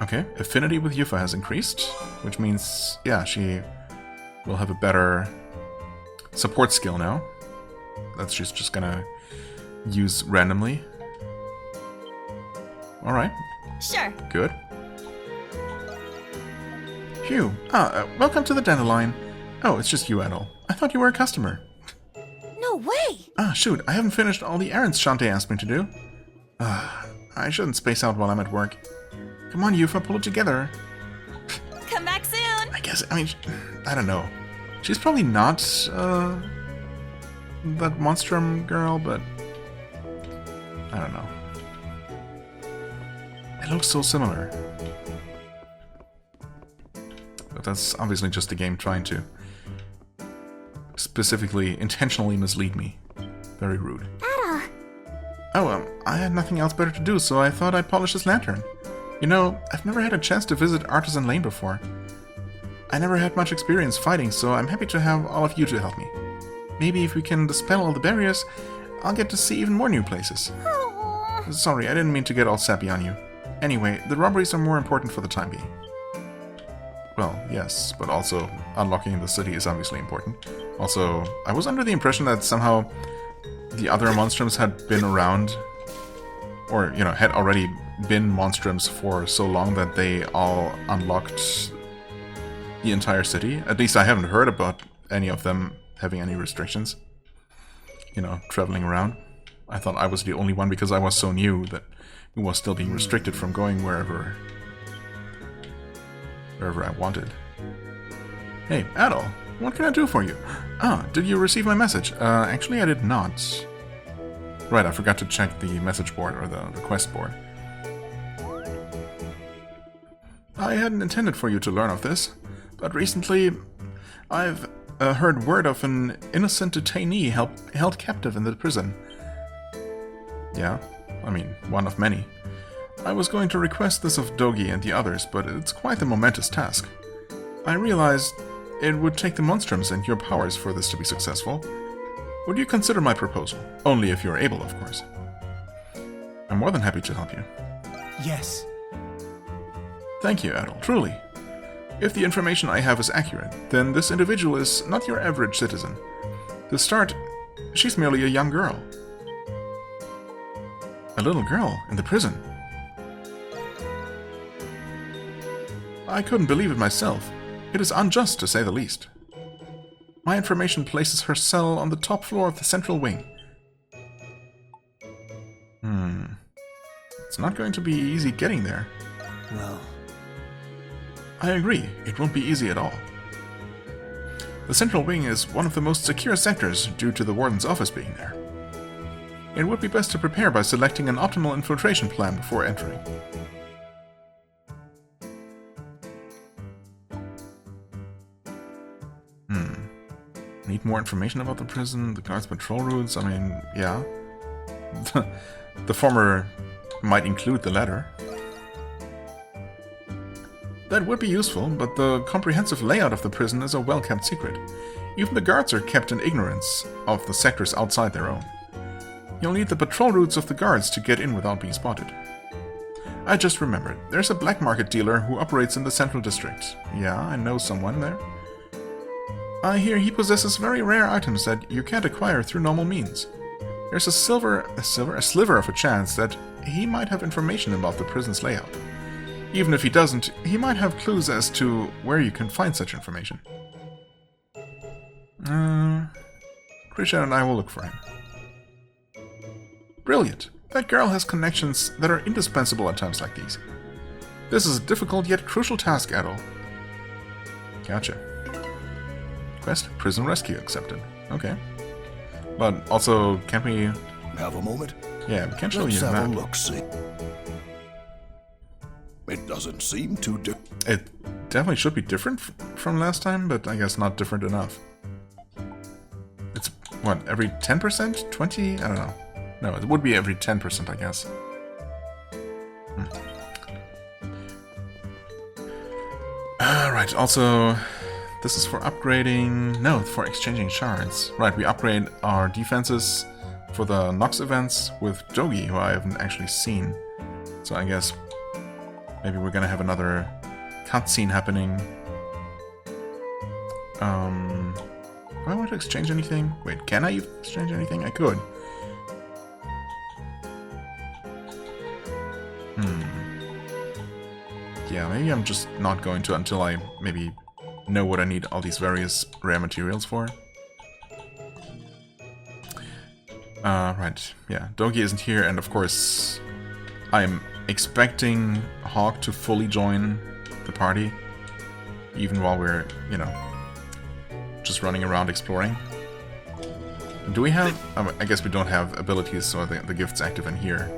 Okay, affinity with Yuffie has increased, which means, yeah, she will have a better support skill now. That she's just gonna use randomly. Alright. Sure. Good. Phew. Welcome to the Dandelion. Oh, it's just you, Adol. I thought you were a customer. No way! Shoot, I haven't finished all the errands Shantae asked me to do. I shouldn't space out while I'm at work. Come on, Yuffie, pull it together. Come back soon! I don't know. She's probably not, that Monstrum girl, but... I don't know. It looks so similar. But that's obviously just the game trying to specifically, intentionally mislead me. Very rude. Adol! Oh, I had nothing else better to do, so I thought I'd polish this lantern. You know, I've never had a chance to visit Artisan Lane before. I never had much experience fighting, so I'm happy to have all of you to help me. Maybe if we can dispel all the barriers, I'll get to see even more new places. Aww. Sorry, I didn't mean to get all sappy on you. Anyway, the robberies are more important for the time being. Well, yes, but also unlocking the city is obviously important. Also, I was under the impression that somehow the other Monstrums had been around, or, you know, had already been Monstrums for so long that they all unlocked the entire city. At least I haven't heard about any of them having any restrictions. You know, traveling around. I thought I was the only one because I was so new that it was still being restricted from going wherever I wanted. Hey, Adol, what can I do for you? Did you receive my message? Actually I did not. Right, I forgot to check the message board or the quest board. I hadn't intended for you to learn of this, but recently I've heard word of an innocent detainee held captive in the prison. Yeah, I mean, one of many. I was going to request this of Dogi and the others, but it's quite a momentous task. I realized it would take the Monstrums and your powers for this to be successful. Would you consider my proposal? Only if you're able, of course. I'm more than happy to help you. Yes. Thank you, Adol, truly. If the information I have is accurate, then this individual is not your average citizen. To start, she's merely a young girl. A little girl in the prison. I couldn't believe it myself. It is unjust, to say the least. My information places her cell on the top floor of the central wing. It's not going to be easy getting there. Well, I agree, it won't be easy at all. The central wing is one of the most secure sectors due to the warden's office being there. It would be best to prepare by selecting an optimal infiltration plan before entering. Need more information about the prison, the guards' patrol routes? I mean, yeah. The former might include the latter. That would be useful, but the comprehensive layout of the prison is a well-kept secret. Even the guards are kept in ignorance of the sectors outside their own. You'll need the patrol routes of the guards to get in without being spotted. I just remembered, there's a black market dealer who operates in the central district. Yeah, I know someone there. I hear he possesses very rare items that you can't acquire through normal means. There's a sliver of a chance that he might have information about the prison's layout. Even if he doesn't, he might have clues as to where you can find such information. Christin and I will look for him. Brilliant! That girl has connections that are indispensable at times like these. This is a difficult yet crucial task, Adol. Gotcha. Quest, prison rescue accepted. Okay. But also, can't we... Have a moment? Yeah, we can't show you Let's have that. a look-see. It doesn't seem too It definitely should be different from last time, but I guess not different enough. It's, what, every 10%? 20? I don't know. No, it would be every 10%, I guess. Alright, also, this is for upgrading... No, for exchanging shards. Right, we upgrade our defenses for the Nox events with Dogi, who I haven't actually seen. So I guess maybe we're gonna have another cutscene happening. Do I want to exchange anything? Wait, can I exchange anything? I could. Yeah, maybe I'm just not going to until I maybe know what I need all these various rare materials for. Right, yeah, Dogi isn't here, and of course I'm expecting Hawk to fully join the party, even while we're, you know, just running around exploring. Do we have... I guess we don't have abilities, so the gift's active in here.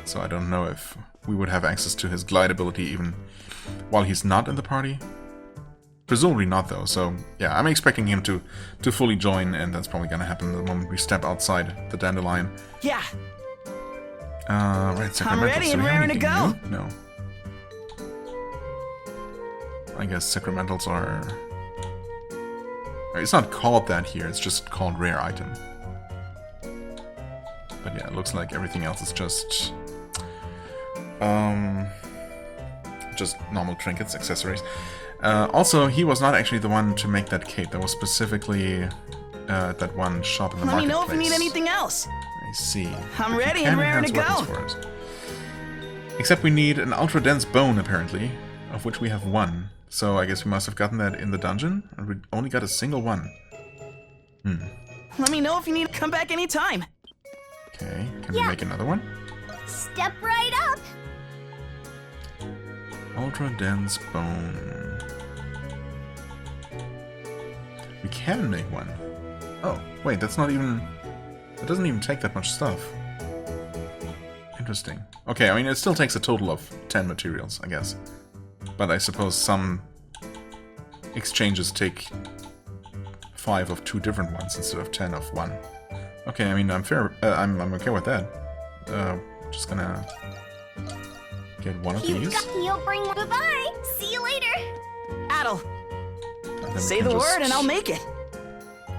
So I don't know if we would have access to his glide ability even while he's not in the party. Presumably not, though, so yeah, I'm expecting him to fully join, and that's probably gonna happen the moment we step outside the dandelion. Yeah. Right, Sacramentals. I'm ready and raring to go. New? No. I guess Sacramentals are... It's not called that here, it's just called rare item. But yeah, it looks like everything else is just normal trinkets, accessories. Also, he was not actually the one to make that cape. That was specifically that one shop in the marketplace. Let me know if you need anything else. I see. I'm ready and raring to go. Except we need an ultra-dense bone, apparently, of which we have one. So I guess we must have gotten that in the dungeon, and we only got a single one. Let me know if you need to come back anytime. Okay, can we make another one? Step right up. Ultra-dense bone. We can make one. Oh, wait, that's not even... It doesn't even take that much stuff. Interesting. Okay, I mean, it still takes a total of 10 materials, I guess. But I suppose some exchanges take 5 of 2 different ones instead of 10 of 1. Okay, I mean, I'm I'm okay with that. Just gonna get one of these. You'll bring one. Goodbye. See you later. Adol. Say the word and I'll make it.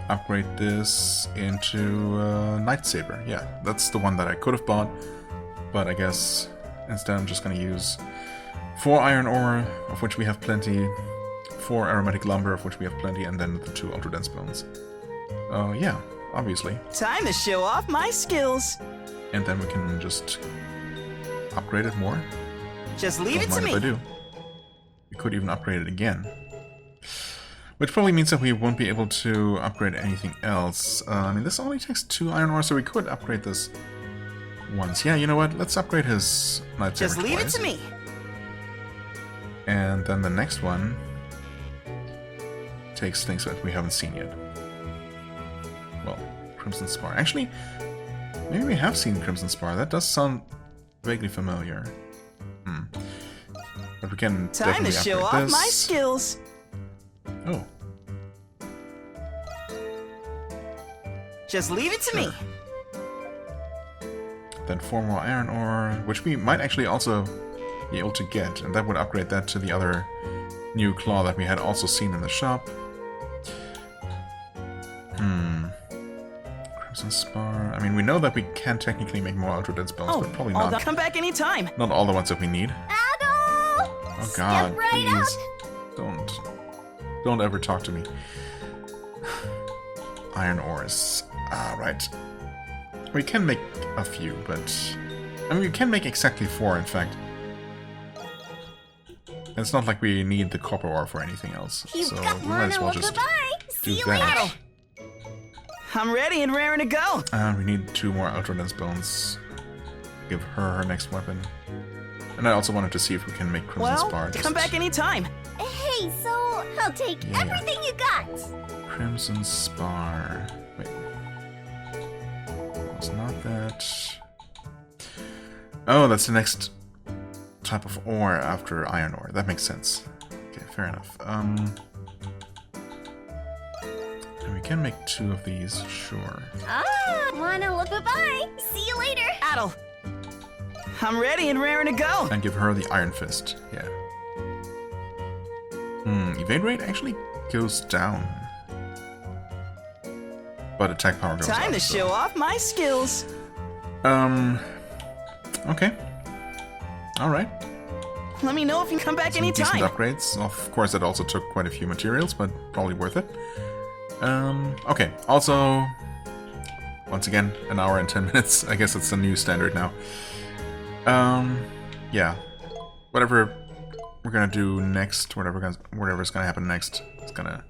Upgrade this into Night Saber. Yeah, that's the one that I could have bought, but I guess instead I'm just gonna use 4 iron ore, of which we have plenty, 4 aromatic lumber, of which we have plenty, and then the 2 ultra dense bones. Yeah, obviously. Time to show off my skills. And then we can just upgrade it more. Just leave it to me. If I do. We could even upgrade it again. Which probably means that we won't be able to upgrade anything else. I mean, this only takes 2 iron ore, so we could upgrade this once. Yeah, you know what? Let's upgrade his Night Saber. Just leave it to me. And then the next one takes things that we haven't seen yet. Well, Crimson Spar. Actually, maybe we have seen Crimson Spar. That does sound vaguely familiar. But we can Time to show off this. my skills. Oh. Just leave it to me. Then 4 more iron ore, which we might actually also be able to get, and that would upgrade that to the other new claw that we had also seen in the shop. Crimson Spar. I mean, we know that we can technically make more ultra dense bones, but probably not. Come back anytime. Not all the ones that we need. Adol! Oh God! Step right Please, don't ever talk to me. Iron ores. Right. We can make a few, but I mean, we can make exactly 4, in fact. It's not like we need the copper ore for anything else, so we might as well just do that. I'm ready and raring to go. We need 2 more ultra dense bones. Give her her next weapon. And I also wanted to see if we can make Crimson Spar. Come back anytime. Hey, so I'll take everything you got. Crimson Spar. Wait. It's not that. Oh, that's the next type of ore after iron ore. That makes sense. Okay, fair enough. And we can make 2 of these, sure. Wanna look? Goodbye. See you later. Adol. I'm ready and raring to go. And give her the Iron Fist. Yeah. Evade rate actually goes down. But attack power goes up. Time to show off my skills. Okay. Alright. Let me know if you come back Some anytime. decent upgrades. Of course, that also took quite a few materials, but probably worth it. Okay. Also, once again, an hour and 10 minutes. I guess it's the new standard now. Yeah. Whatever we're gonna do next, whatever's gonna happen next, it's gonna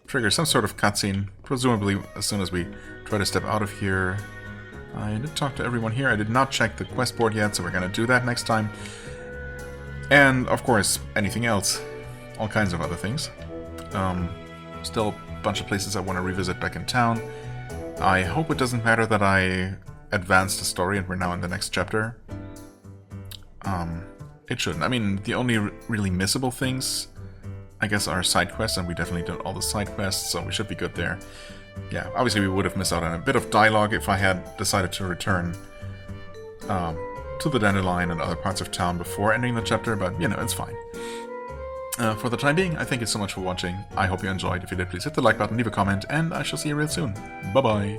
trigger some sort of cutscene, presumably as soon as we try to step out of here. I did talk to everyone here. I did not check the quest board yet, so we're gonna do that next time. And, of course, anything else. All kinds of other things. Still a bunch of places I want to revisit back in town. I hope it doesn't matter that I advanced the story and we're now in the next chapter. It shouldn't. I mean, the only really missable things, I guess, are side quests, and we definitely did all the side quests, so we should be good there. Yeah, obviously we would have missed out on a bit of dialogue if I had decided to return to the Dandelion and other parts of town before ending the chapter, but, you know, it's fine. For the time being, I thank you so much for watching. I hope you enjoyed. If you did, please hit the like button, leave a comment, and I shall see you real soon. Bye-bye!